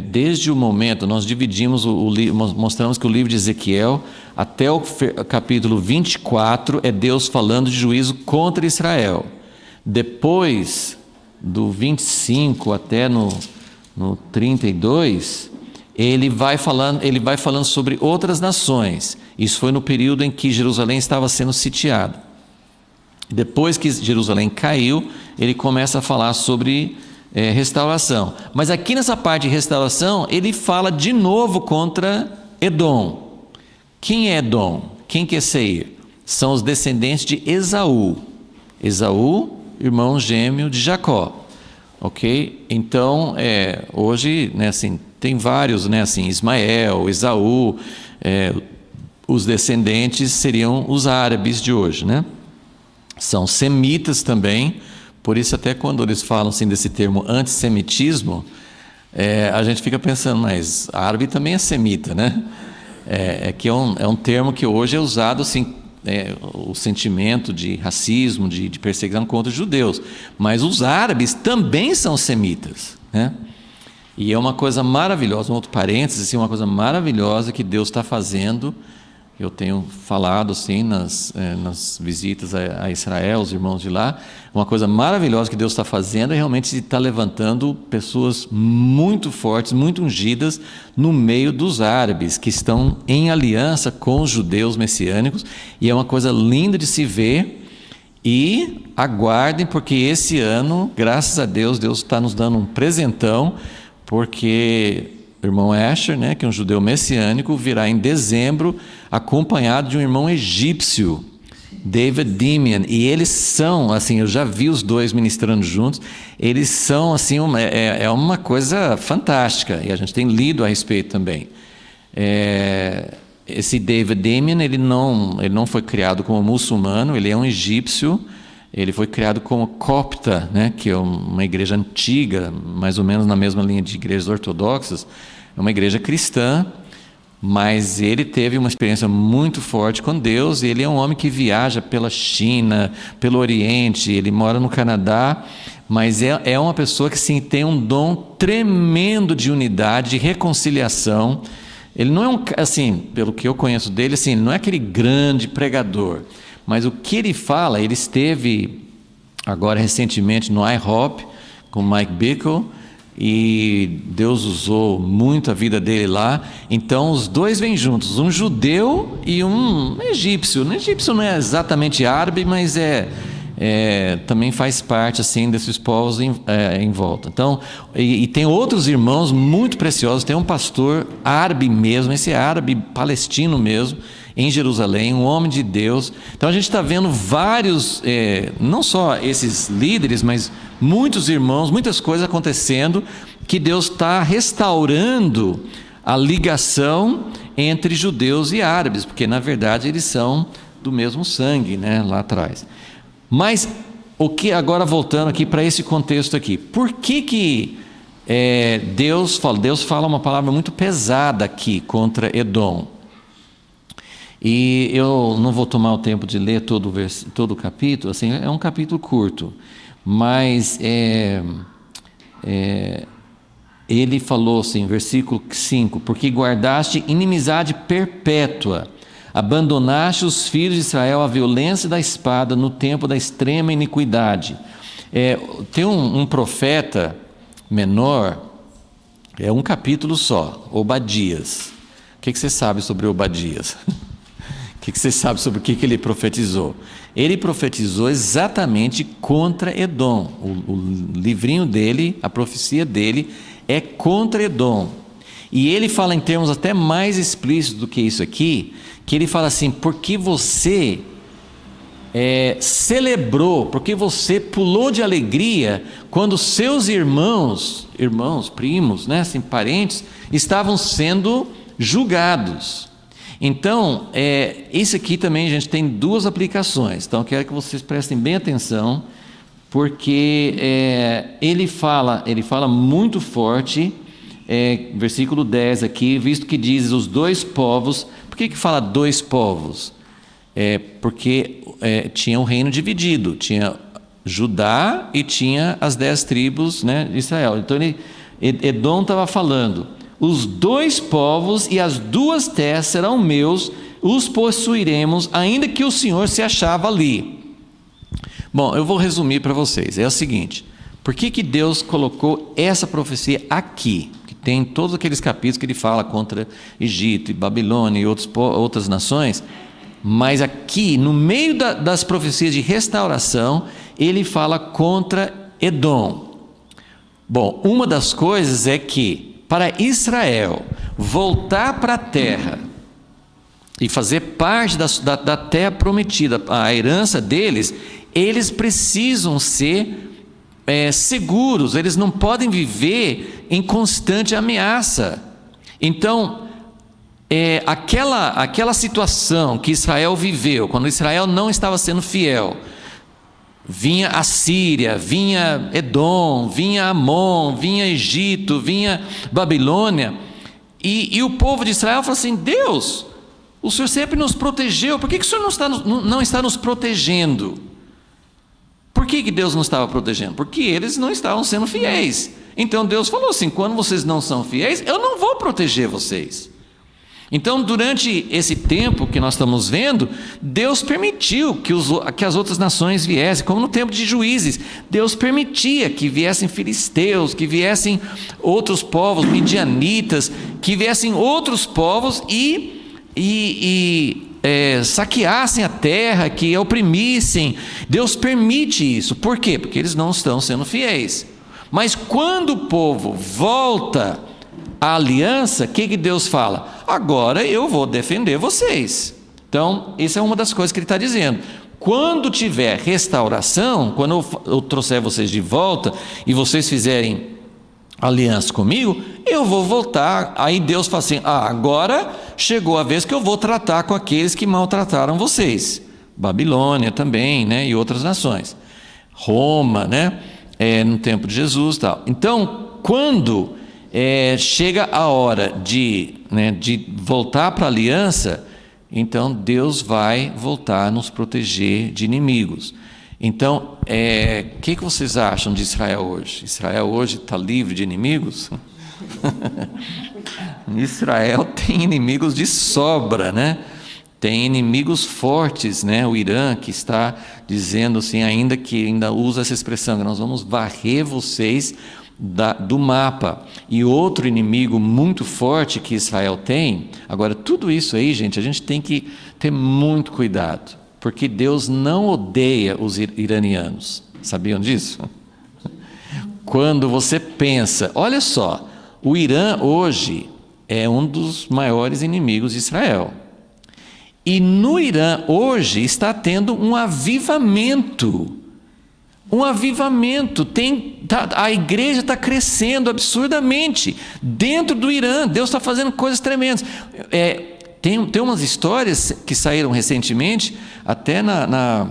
desde o momento, nós dividimos o livro, mostramos que o livro de Ezequiel, até o capítulo 24, é Deus falando de juízo contra Israel. Depois do 25 até no 32, ele vai falando sobre outras nações. Isso foi no período em que Jerusalém estava sendo sitiada. Depois que Jerusalém caiu, ele começa a falar sobre restauração. Mas aqui nessa parte de restauração, ele fala de novo contra Edom. Quem é Edom? Quem que é Seir? São os descendentes de Esaú. Esaú, irmão gêmeo de Jacó. Ok? Então, hoje, né, assim, tem vários, né, assim, Ismael, Esaú, os descendentes seriam os árabes de hoje, né? São semitas também, por isso até quando eles falam assim desse termo antissemitismo, a gente fica pensando, mas árabe também é semita, né? Que é um termo que hoje é usado assim, o sentimento de racismo, de perseguição contra os judeus, mas os árabes também são semitas, né? E é uma coisa maravilhosa, um outro parênteses, assim, uma coisa maravilhosa que Deus está fazendo. Eu tenho falado assim nas visitas a Israel, os irmãos de lá, uma coisa maravilhosa que Deus está fazendo é realmente estar levantando pessoas muito fortes, muito ungidas no meio dos árabes, que estão em aliança com os judeus messiânicos, e é uma coisa linda de se ver. E aguardem, porque esse ano, graças a Deus, Deus está nos dando um presentão, porque o irmão Asher, né, que é um judeu messiânico, virá em dezembro acompanhado de um irmão egípcio, David Dimian, e eles são, assim, eu já vi os dois ministrando juntos, eles são, assim, uma coisa fantástica, e a gente tem lido a respeito também. Esse David Dimian, ele não foi criado como muçulmano, ele é um egípcio. Ele foi criado como copta, né, que é uma igreja antiga, mais ou menos na mesma linha de igrejas ortodoxas, é uma igreja cristã, mas ele teve uma experiência muito forte com Deus, e ele é um homem que viaja pela China, pelo Oriente, ele mora no Canadá, mas é uma pessoa que sim, tem um dom tremendo de unidade, de reconciliação. Ele não é assim, pelo que eu conheço dele, assim, ele não é aquele grande pregador, mas o que ele fala, ele esteve agora recentemente no IHOP com Mike Bickle, e Deus usou muito a vida dele lá. Então os dois vêm juntos, um judeu e um egípcio. O egípcio não é exatamente árabe, mas também faz parte assim desses povos em volta. Então, e tem outros irmãos muito preciosos. Tem um pastor árabe mesmo, esse árabe palestino mesmo, em Jerusalém, um homem de Deus. Então a gente está vendo vários, não só esses líderes, mas muitos irmãos, muitas coisas acontecendo, que Deus está restaurando a ligação entre judeus e árabes, porque na verdade eles são do mesmo sangue, né, lá atrás. Mas o que agora, voltando aqui para esse contexto aqui, por que Deus fala uma palavra muito pesada aqui contra Edom? E eu não vou tomar o tempo de ler todo o capítulo, assim, é um capítulo curto, mas ele falou assim, versículo 5, porque guardaste inimizade perpétua, abandonaste os filhos de Israel à violência da espada no tempo da extrema iniquidade. Tem um profeta menor, é um capítulo só, Obadias. O que você sabe sobre Obadias? O que você sabe sobre o que ele profetizou? Ele profetizou exatamente contra Edom. O livrinho dele, a profecia dele é contra Edom. E ele fala em termos até mais explícitos do que isso aqui, que ele fala assim, porque você celebrou, porque você pulou de alegria quando seus irmãos, primos, né, assim, parentes, estavam sendo julgados. Então, isso aqui também, gente, tem duas aplicações. Então, eu quero que vocês prestem bem atenção, porque ele fala muito forte, versículo 10 aqui, visto que diz os dois povos. Por que fala dois povos? Porque tinha um reino dividido, tinha Judá e tinha as 10 tribos, né, de Israel. Então, Edom estava falando, os dois povos e as duas terras serão meus, os possuiremos, ainda que o Senhor se achava ali. Bom, eu vou resumir para vocês. É o seguinte, por que Deus colocou essa profecia aqui? Que tem todos aqueles capítulos que ele fala contra Egito e Babilônia e outras nações, mas aqui, no meio das profecias de restauração, ele fala contra Edom. Bom, uma das coisas é que, para Israel voltar para a terra e fazer parte da terra prometida, a herança deles, eles precisam ser seguros, eles não podem viver em constante ameaça. Então, aquela situação que Israel viveu, quando Israel não estava sendo fiel, vinha a Síria, vinha Edom, vinha Amon, vinha Egito, vinha Babilônia, e o povo de Israel falou assim: Deus, o Senhor sempre nos protegeu, por que o Senhor não está nos protegendo? Por que Deus não estava protegendo? Porque eles não estavam sendo fiéis. Então Deus falou assim: quando vocês não são fiéis, eu não vou proteger vocês. Então, durante esse tempo que nós estamos vendo, Deus permitiu que as outras nações viessem, como no tempo de Juízes. Deus permitia que viessem filisteus, que viessem outros povos, midianitas, que viessem outros povos e saqueassem a terra, que oprimissem. Deus permite isso. Por quê? Porque eles não estão sendo fiéis. Mas quando o povo volta à aliança, o que Deus fala? Agora eu vou defender vocês. Então, essa é uma das coisas que ele está dizendo. Quando tiver restauração, quando eu trouxer vocês de volta e vocês fizerem aliança comigo, eu vou voltar. Aí Deus fala assim: agora chegou a vez que eu vou tratar com aqueles que maltrataram vocês. Babilônia também, né? E outras nações. Roma, né? No tempo de Jesus e tal. Então, quando chega a hora de voltar para a aliança, então Deus vai voltar a nos proteger de inimigos. Então, o que vocês acham de Israel hoje? Israel hoje está livre de inimigos? Israel tem inimigos de sobra, né? Tem inimigos fortes, né? O Irã, que está dizendo assim, ainda usa essa expressão, que nós vamos varrer vocês do mapa. E outro inimigo muito forte que Israel tem. Agora, tudo isso aí, gente, a gente tem que ter muito cuidado, porque Deus não odeia os iranianos. Sabiam disso? Quando você pensa, olha só, o Irã hoje é um dos maiores inimigos de Israel. E no Irã hoje está tendo um avivamento. A igreja está crescendo absurdamente dentro do Irã. Deus está fazendo coisas tremendas. Tem umas histórias que saíram recentemente, até na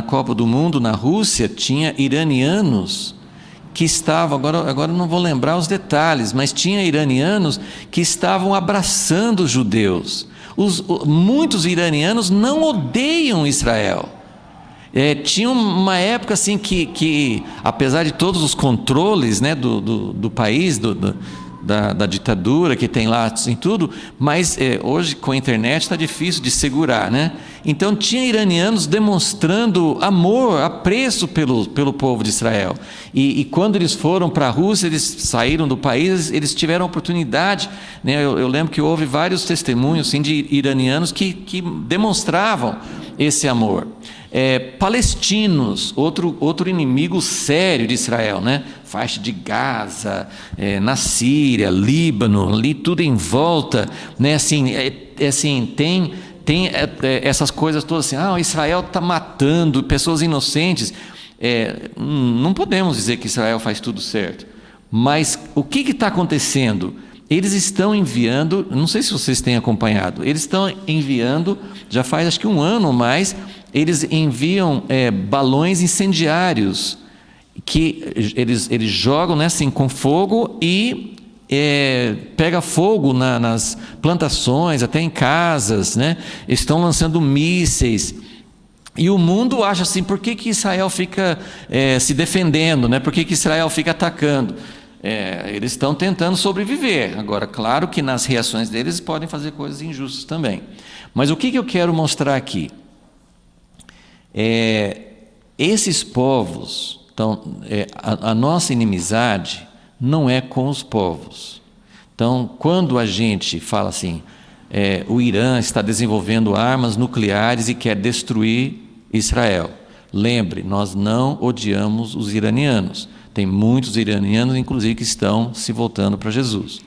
Copa do Mundo, na Rússia, tinha iranianos que estavam, agora não vou lembrar os detalhes, mas tinha iranianos que estavam abraçando os judeus. Muitos iranianos não odeiam Israel. Tinha uma época assim que apesar de todos os controles, né, do país, da ditadura que tem lá, assim, tudo, mas hoje com a internet está difícil de segurar, né? Então tinha iranianos demonstrando amor, apreço pelo povo de Israel, e quando eles foram para a Rússia, eles saíram do país, eles tiveram a oportunidade, né? Eu lembro que houve vários testemunhos assim, de iranianos que demonstravam esse amor. Palestinos, outro inimigo sério de Israel, né? Faixa de Gaza, na Síria, Líbano, ali tudo em volta, né? Assim, tem essas coisas todas assim, Israel está matando pessoas inocentes. Não podemos dizer que Israel faz tudo certo, mas o que está acontecendo? Eles estão enviando, não sei se vocês têm acompanhado, eles estão enviando, já faz acho que 1 ano ou mais, eles enviam balões incendiários, que eles jogam, né, assim, com fogo e pega fogo nas plantações, até em casas, né? Estão lançando mísseis. E o mundo acha assim, por que Israel fica se defendendo, né? Por que Israel fica atacando? Eles estão tentando sobreviver. Agora, claro que nas reações deles podem fazer coisas injustas também. Mas o que eu quero mostrar aqui? Esses povos, então, a nossa inimizade não é com os povos. Então, quando a gente fala assim, o Irã está desenvolvendo armas nucleares e quer destruir Israel. Lembre, nós não odiamos os iranianos. Tem muitos iranianos, inclusive, que estão se voltando para Jesus.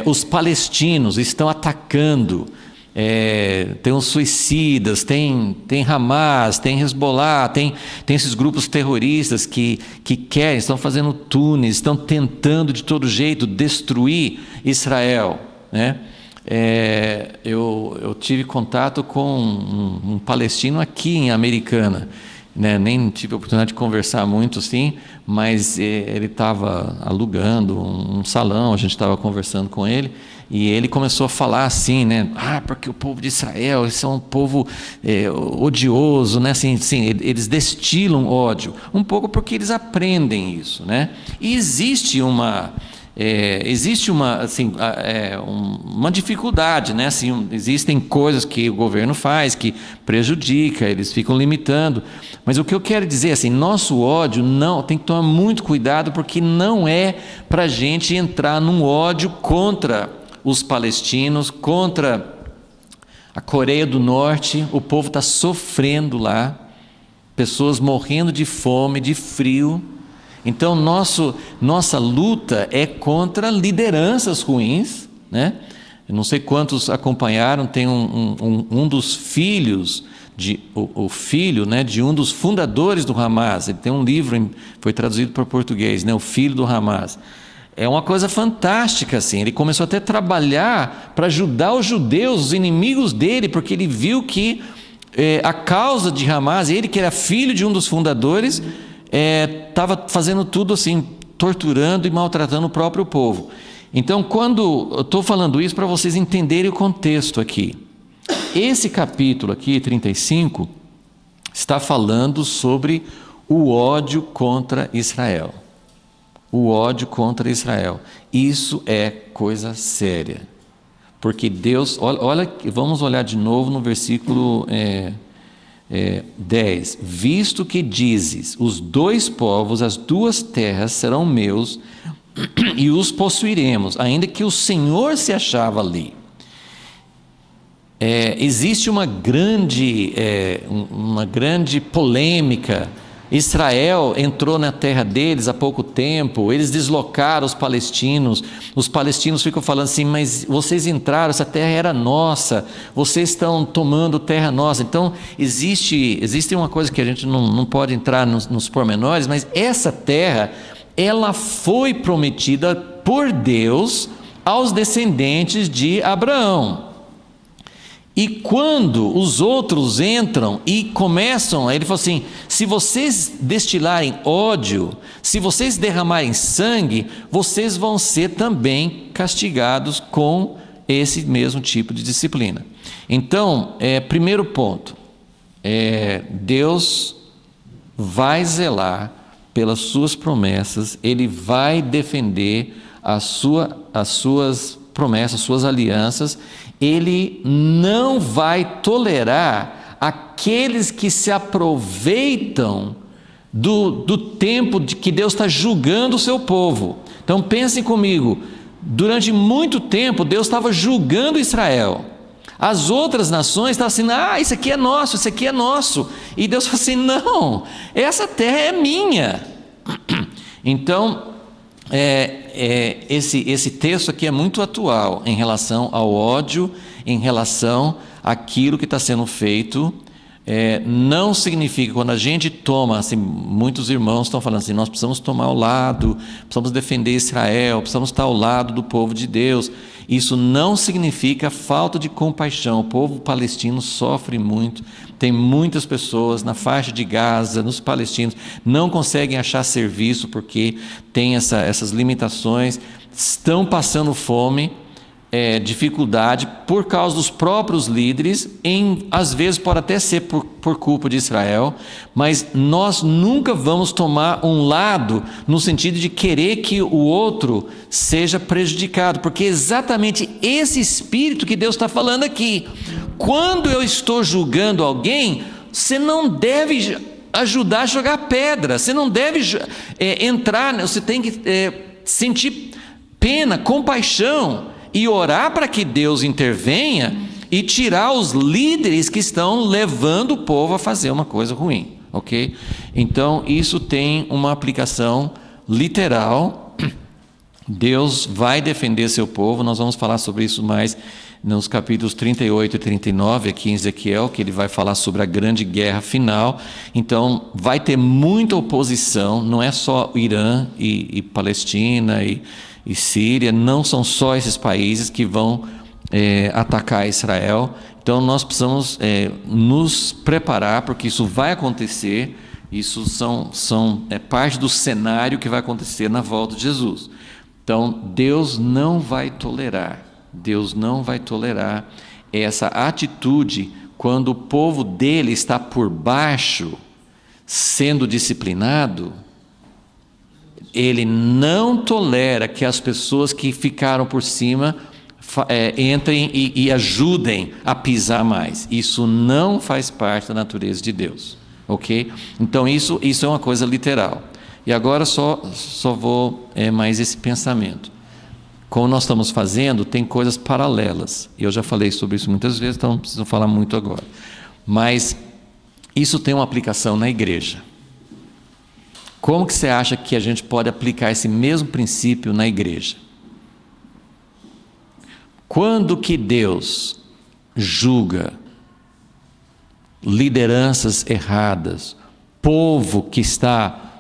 Os palestinos estão atacando. Tem os suicidas, tem Hamas, tem Hezbollah, tem esses grupos terroristas que querem, estão fazendo túneis, estão tentando de todo jeito destruir Israel, né? Eu tive contato com um palestino aqui em Americana, né? Nem tive a oportunidade de conversar muito assim, mas ele estava alugando um salão, a gente estava conversando com ele, e ele começou a falar assim, né? Porque o povo de Israel, eles são um povo odioso, né? Assim, eles destilam ódio, um pouco porque eles aprendem isso, né? E existe uma dificuldade, né? Assim, existem coisas que o governo faz que prejudica, eles ficam limitando. Mas o que eu quero dizer, assim, nosso ódio não tem que tomar muito cuidado, porque não é para a gente entrar num ódio contra os palestinos, contra a Coreia do Norte. O povo está sofrendo lá, pessoas morrendo de fome, de frio. Então, nossa luta é contra lideranças ruins, né? Eu não sei quantos acompanharam, tem um dos filhos, o filho, né, de um dos fundadores do Hamas. Ele tem um livro, foi traduzido para o português, né, O Filho do Hamas. É uma coisa fantástica, assim. Ele começou até a trabalhar para ajudar os judeus, os inimigos dele, porque ele viu que a causa de Hamas, ele que era filho de um dos fundadores, estava fazendo tudo assim, torturando e maltratando o próprio povo. Então, quando eu estou falando isso, para vocês entenderem o contexto aqui, esse capítulo aqui, 35, está falando sobre o ódio contra Israel. O ódio contra Israel. Isso é coisa séria. Porque Deus, vamos olhar de novo no versículo 10. Visto que dizes, os dois povos, as duas terras serão meus, e os possuiremos, ainda que o Senhor se achava ali. Existe uma grande polêmica. Israel entrou na terra deles há pouco tempo, eles deslocaram os palestinos ficam falando assim, mas vocês entraram, essa terra era nossa, vocês estão tomando terra nossa. Então existe uma coisa que a gente não pode entrar nos pormenores, mas essa terra, ela foi prometida por Deus aos descendentes de Abraão. E quando os outros entram e começam, ele falou assim, se vocês destilarem ódio, se vocês derramarem sangue, vocês vão ser também castigados com esse mesmo tipo de disciplina. Então, primeiro ponto, Deus vai zelar pelas suas promessas, Ele vai defender as suas promessas, suas alianças. Ele não vai tolerar aqueles que se aproveitam do tempo de que Deus está julgando o seu povo. Então pensem comigo, durante muito tempo Deus estava julgando Israel. As outras nações estavam assim, isso aqui é nosso, isso aqui é nosso. E Deus falou assim, não, essa terra é minha. Então, esse texto aqui é muito atual em relação ao ódio, em relação àquilo que está sendo feito. Não significa, quando a gente toma, assim, muitos irmãos estão falando assim, nós precisamos tomar o lado, precisamos defender Israel, precisamos estar ao lado do povo de Deus. Isso não significa falta de compaixão. O povo palestino sofre muito, tem muitas pessoas na faixa de Gaza, nos palestinos, não conseguem achar serviço porque tem essas limitações, estão passando fome, dificuldade por causa dos próprios líderes, às vezes pode até ser por culpa de Israel, mas nós nunca vamos tomar um lado no sentido de querer que o outro seja prejudicado, porque é exatamente esse espírito que Deus está falando aqui. Quando eu estou julgando alguém, você não deve ajudar a jogar pedra, você não deve entrar, você tem que sentir pena, compaixão, e orar para que Deus intervenha e tirar os líderes que estão levando o povo a fazer uma coisa ruim, ok? Então, isso tem uma aplicação literal. Deus vai defender seu povo. Nós vamos falar sobre isso mais nos capítulos 38 e 39 aqui em Ezequiel, que ele vai falar sobre a grande guerra final. Então vai ter muita oposição, não é só o Irã e Palestina e Síria, não são só esses países que vão atacar Israel. Então nós precisamos nos preparar, porque isso vai acontecer. Isso é parte do cenário que vai acontecer na volta de Jesus. Então Deus não vai tolerar essa atitude quando o povo dele está por baixo, sendo disciplinado. Ele não tolera que as pessoas que ficaram por cima entrem e ajudem a pisar mais. Isso não faz parte da natureza de Deus, ok? Então isso é uma coisa literal. E agora só vou mais esse pensamento. Como nós estamos fazendo, tem coisas paralelas. Eu já falei sobre isso muitas vezes, então não preciso falar muito agora. Mas isso tem uma aplicação na igreja. Como que você acha que a gente pode aplicar esse mesmo princípio na igreja? Quando que Deus julga lideranças erradas, povo que está...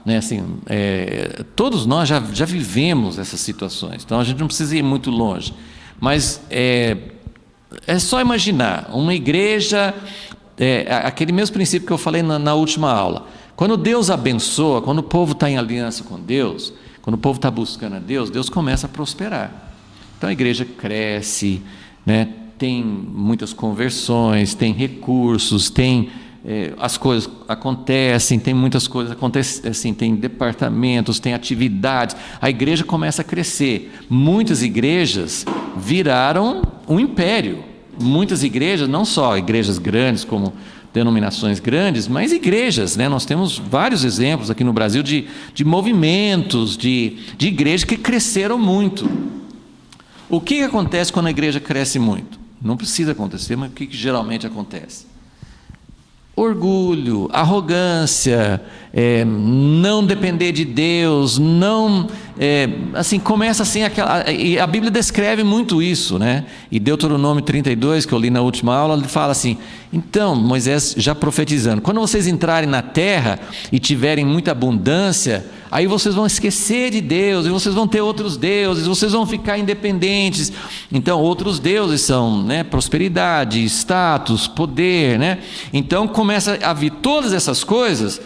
todos nós já vivemos essas situações, então a gente não precisa ir muito longe, mas é só imaginar uma igreja, aquele mesmo princípio que eu falei na última aula. Quando Deus abençoa, quando o povo está em aliança com Deus, quando o povo está buscando a Deus, Deus começa a prosperar. Então a igreja cresce, tem muitas conversões, tem recursos, as coisas acontecem, tem muitas coisas acontecem, assim, tem departamentos, tem atividades, a igreja começa a crescer. Muitas igrejas viraram um império. Muitas igrejas, não só igrejas grandes como denominações grandes, mas igrejas, nós temos vários exemplos aqui no Brasil de movimentos, de igrejas que cresceram muito. O que acontece quando a igreja cresce muito? Não precisa acontecer, mas o que geralmente acontece? Orgulho, arrogância, não depender de Deus, começa assim e a Bíblia descreve muito isso, E Deuteronômio 32, que eu li na última aula, ele fala assim: então, Moisés já profetizando, quando vocês entrarem na terra e tiverem muita abundância, aí vocês vão esquecer de Deus, e vocês vão ter outros deuses, vocês vão ficar independentes. Então, outros deuses são prosperidade, status, poder, Então, começa a vir todas essas coisas.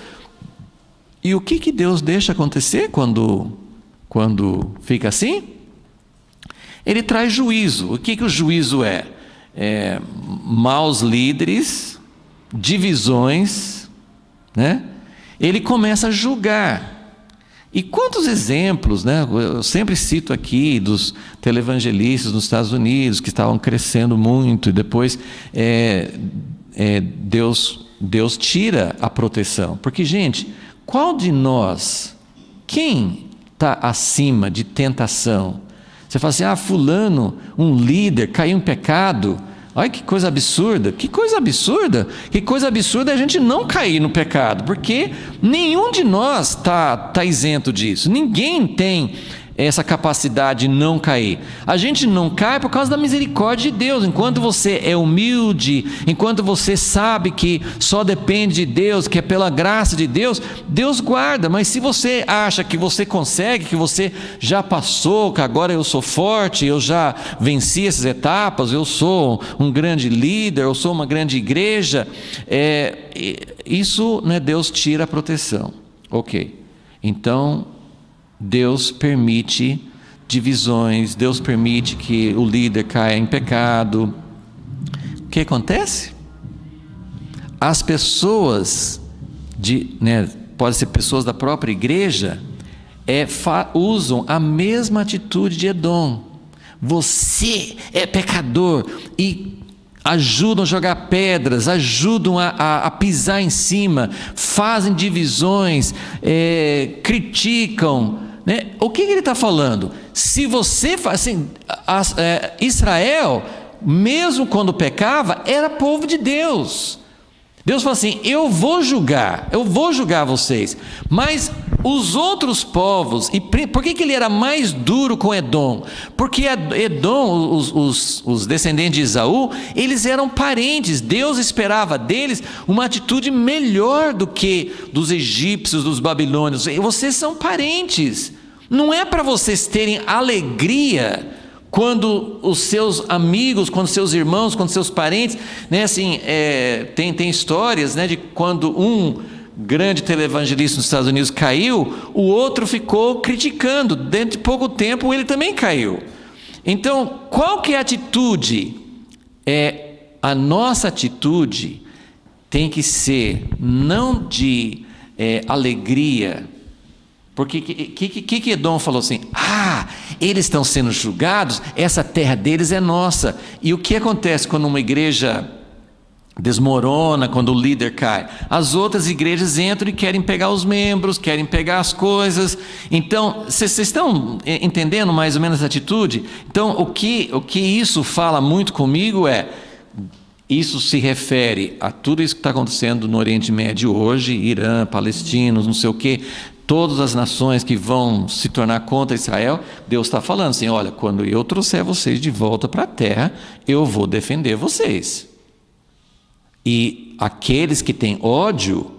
E o que Deus deixa acontecer quando fica assim? Ele traz juízo. O que o juízo é? Maus líderes, divisões, Ele começa a julgar. E quantos exemplos, eu sempre cito aqui dos televangelistas nos Estados Unidos que estavam crescendo muito e depois Deus tira a proteção. Porque, gente, qual de nós, quem está acima de tentação? Você fala assim: fulano, um líder, caiu em pecado. Olha que coisa absurda. Que coisa absurda? Que coisa absurda é a gente não cair no pecado, porque nenhum de nós está isento disso. Ninguém tem essa capacidade de não cair. A gente não cai por causa da misericórdia de Deus. Enquanto você é humilde, enquanto você sabe que só depende de Deus, que é pela graça de Deus, Deus guarda. Mas se você acha que você consegue, que você já passou, que agora eu sou forte, eu já venci essas etapas, eu sou um grande líder, eu sou uma grande igreja, isso, Deus tira a proteção. Ok, então Deus permite divisões, Deus permite que o líder caia em pecado. O que acontece? As pessoas, pode ser pessoas da própria igreja, usam a mesma atitude de Edom. Você é pecador, e ajudam a jogar pedras, ajudam a pisar em cima, fazem divisões, criticam. O que ele está falando? Se você faz assim, Israel, mesmo quando pecava, era povo de Deus. Deus fala assim: eu vou julgar vocês, mas os outros povos, e por que ele era mais duro com Edom? Porque Edom, os descendentes de Esaú, eles eram parentes. Deus esperava deles uma atitude melhor do que dos egípcios, dos babilônios. Vocês são parentes, não é para vocês terem alegria quando os seus amigos, quando seus irmãos, quando seus parentes, né, assim, tem histórias, né, de quando um grande televangelista nos Estados Unidos caiu, o outro ficou criticando, dentro de pouco tempo ele também caiu. Então, qual que é a atitude? A nossa atitude tem que ser não de alegria. Porque que Edom falou assim: eles estão sendo julgados, essa terra deles é nossa. E o que acontece quando uma igreja desmorona, quando o líder cai? As outras igrejas entram e querem pegar os membros, querem pegar as coisas. Então, vocês estão entendendo mais ou menos a atitude? Então, o que isso fala muito comigo isso se refere a tudo isso que está acontecendo no Oriente Médio hoje, Irã, palestinos, não sei o quê. Todas as nações que vão se tornar contra Israel, Deus está falando assim: olha, quando eu trouxer vocês de volta para a terra, eu vou defender vocês. E aqueles que têm ódio,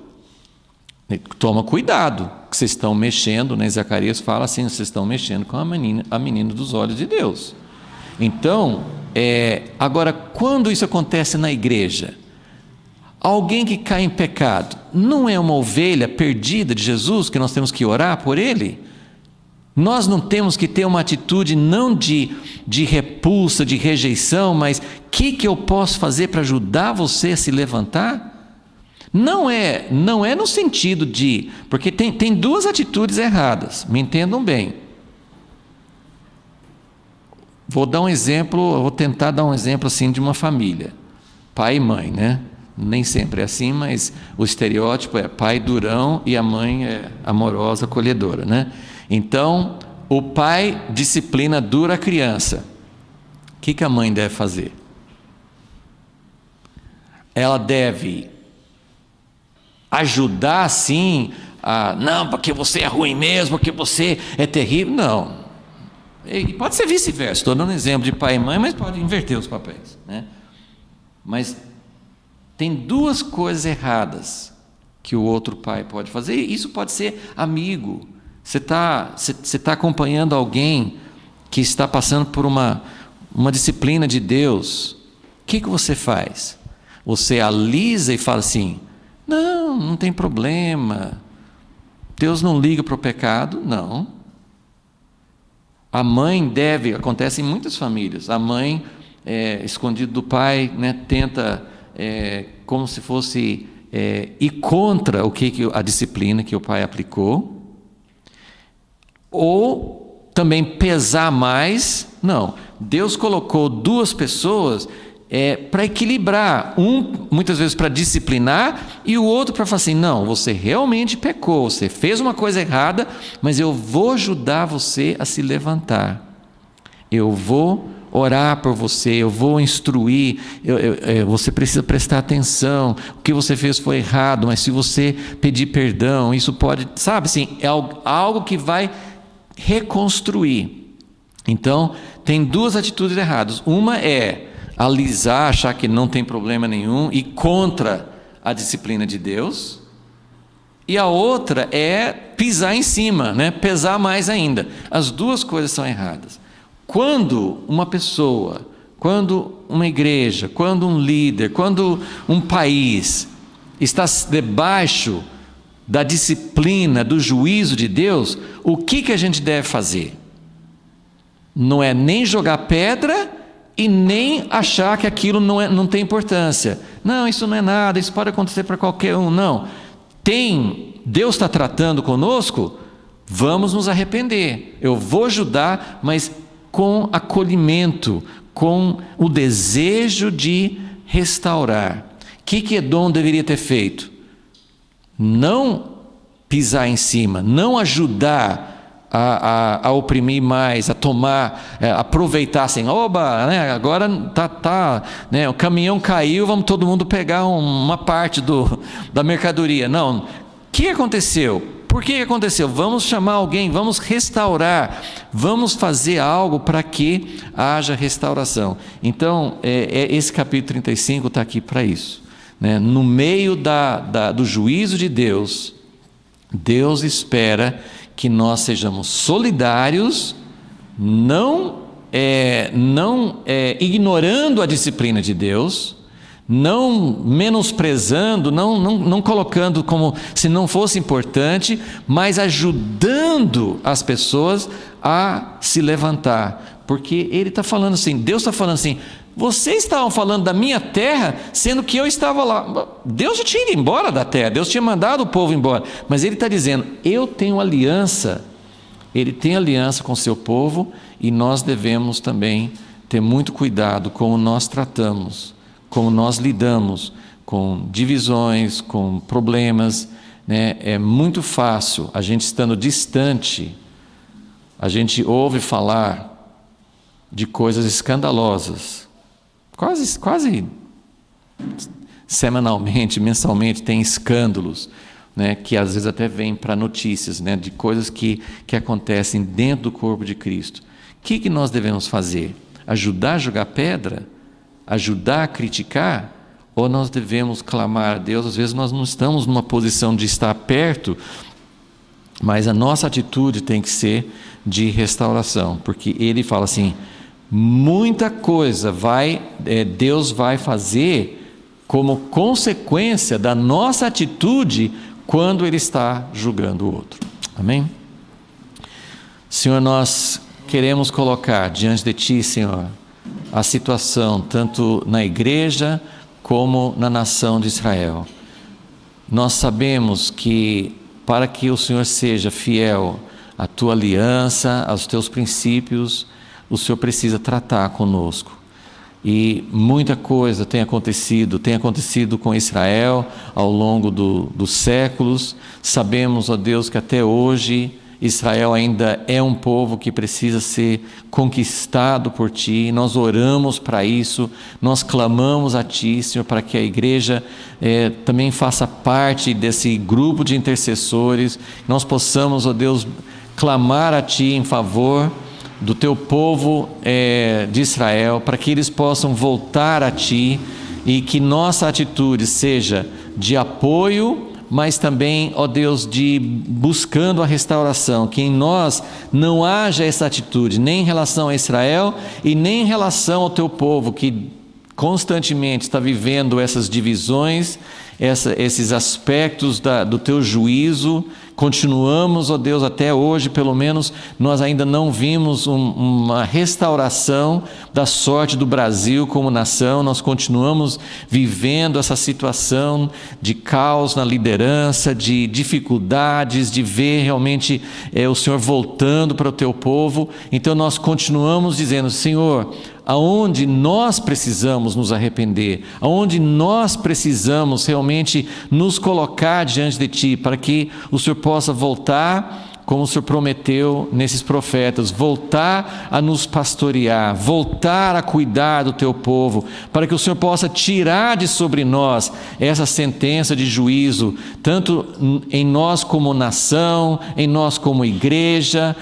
toma cuidado, que vocês estão mexendo, né? Zacarias fala assim: vocês estão mexendo com a menina dos olhos de Deus. Então, agora, quando isso acontece na igreja, alguém que cai em pecado, não é uma ovelha perdida de Jesus que nós temos que orar por ele? Nós não temos que ter uma atitude não de repulsa, de rejeição, mas o que eu posso fazer para ajudar você a se levantar? Não é no sentido de... Porque tem duas atitudes erradas, me entendam bem. Vou tentar dar um exemplo assim de uma família, pai e mãe, né? Nem sempre é assim, mas o estereótipo é pai durão e a mãe é amorosa, acolhedora, né? Então, o pai disciplina dura a criança. O que a mãe deve fazer? Ela deve ajudar, sim, não, porque você é ruim mesmo, porque você é terrível. Não. E pode ser vice-versa. Estou dando um exemplo de pai e mãe, mas pode inverter os papéis, né? Mas tem duas coisas erradas que o outro pai pode fazer. Isso pode ser amigo. Você tá acompanhando alguém que está passando por uma disciplina de Deus. O que você faz? Você alisa e fala assim: não tem problema. Deus não liga para o pecado. Não. A mãe acontece em muitas famílias, a mãe, escondido do pai, né, tenta... como se fosse ir contra a disciplina que o pai aplicou, ou também pesar mais. Não, Deus colocou duas pessoas para equilibrar, muitas vezes para disciplinar, e o outro para falar assim: não, você realmente pecou, você fez uma coisa errada, mas eu vou ajudar você a se levantar, eu vou orar por você, eu vou instruir, você precisa prestar atenção, o que você fez foi errado, mas se você pedir perdão, isso pode, sabe assim, é algo que vai reconstruir. Então, tem duas atitudes erradas. Uma é alisar, achar que não tem problema nenhum e contra a disciplina de Deus, e a outra é pisar em cima, né? Pesar mais ainda. As duas coisas são erradas. Quando uma pessoa, quando uma igreja, quando um líder, quando um país está debaixo da disciplina, do juízo de Deus, o que a gente deve fazer? Não é nem jogar pedra e nem achar que aquilo não tem importância. Não, isso não é nada, isso pode acontecer para qualquer um. Não. Deus está tratando conosco, vamos nos arrepender. Eu vou ajudar, mas com acolhimento, com o desejo de restaurar. O que Edom deveria ter feito? Não pisar em cima, não ajudar a oprimir mais, a tomar, aproveitar assim, oba, né, agora né, o caminhão caiu, vamos todo mundo pegar uma parte da mercadoria. Não, o que aconteceu? Por que aconteceu? Vamos chamar alguém, vamos restaurar, vamos fazer algo para que haja restauração. Então, esse capítulo 35 está aqui para isso, né? No meio do juízo de Deus, Deus espera que nós sejamos solidários, não ignorando a disciplina de Deus, não menosprezando, não colocando como se não fosse importante, mas ajudando as pessoas a se levantar. Porque ele está falando assim, Deus está falando assim, vocês estavam falando da minha terra, sendo que eu estava lá. Deus já tinha ido embora da terra, Deus tinha mandado o povo embora, mas ele está dizendo, eu tenho aliança, ele tem aliança com o seu povo, e nós devemos também ter muito cuidado como nós tratamos, como nós lidamos com divisões, com problemas, né? É muito fácil, a gente estando distante, a gente ouve falar de coisas escandalosas, quase semanalmente, mensalmente tem escândalos, né? Que às vezes até vêm para notícias, né? De coisas que acontecem dentro do corpo de Cristo. O que nós devemos fazer? Ajudar a jogar pedra? Ajudar a criticar? Ou nós devemos clamar a Deus? Às vezes nós não estamos numa posição de estar perto, mas a nossa atitude tem que ser de restauração, porque ele fala assim, muita coisa Deus vai fazer como consequência da nossa atitude quando ele está julgando o outro. Amém? Senhor, nós queremos colocar diante de Ti, Senhor, a situação tanto na igreja como na nação de Israel. Nós sabemos que para que o Senhor seja fiel à Tua aliança, aos Teus princípios, o Senhor precisa tratar conosco. E muita coisa tem acontecido com Israel ao longo dos séculos. Sabemos, ó Deus, que até hoje Israel ainda é um povo que precisa ser conquistado por Ti. Nós oramos para isso, nós clamamos a Ti, Senhor, para que a igreja também faça parte desse grupo de intercessores. Nós possamos, ó Deus, clamar a Ti em favor do Teu povo de Israel, para que eles possam voltar a Ti, e que nossa atitude seja de apoio, mas também, ó Deus, de buscando a restauração, que em nós não haja essa atitude, nem em relação a Israel e nem em relação ao Teu povo, que constantemente está vivendo essas divisões, esses aspectos do Teu juízo. Continuamos, ó Deus, até hoje, pelo menos, nós ainda não vimos uma restauração da sorte do Brasil como nação. Nós continuamos vivendo essa situação de caos na liderança, de dificuldades, de ver realmente o Senhor voltando para o Teu povo. Então nós continuamos dizendo, Senhor, aonde nós precisamos nos arrepender, aonde nós precisamos realmente nos colocar diante de Ti, para que o Senhor possa voltar, como o Senhor prometeu nesses profetas, voltar a nos pastorear, voltar a cuidar do Teu povo, para que o Senhor possa tirar de sobre nós essa sentença de juízo, tanto em nós como nação, em nós como igreja,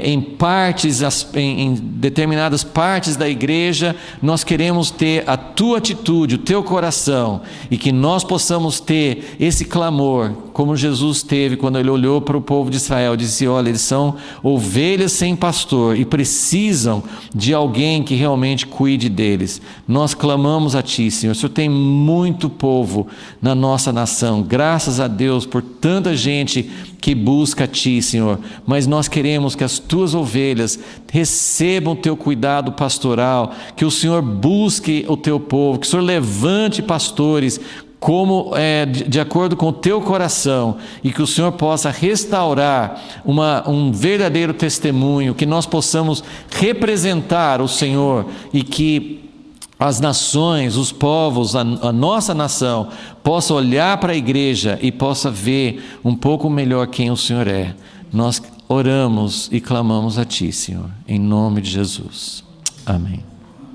em determinadas partes da igreja. Nós queremos ter a Tua atitude, o Teu coração, e que nós possamos ter esse clamor, como Jesus teve quando Ele olhou para o povo de Israel, disse, olha, eles são ovelhas sem pastor e precisam de alguém que realmente cuide deles. Nós clamamos a Ti, Senhor. O Senhor tem muito povo na nossa nação, graças a Deus por tanta gente que busca a Ti, Senhor, mas nós queremos que as Tuas ovelhas recebam o Teu cuidado pastoral, que o Senhor busque o Teu povo, que o Senhor levante pastores como de acordo com o Teu coração, e que o Senhor possa restaurar um verdadeiro testemunho, que nós possamos representar o Senhor, e que as nações, os povos, a nossa nação possa olhar para a igreja e possa ver um pouco melhor quem o Senhor é. nós oramos e clamamos a Ti, Senhor, em nome de Jesus. Amém.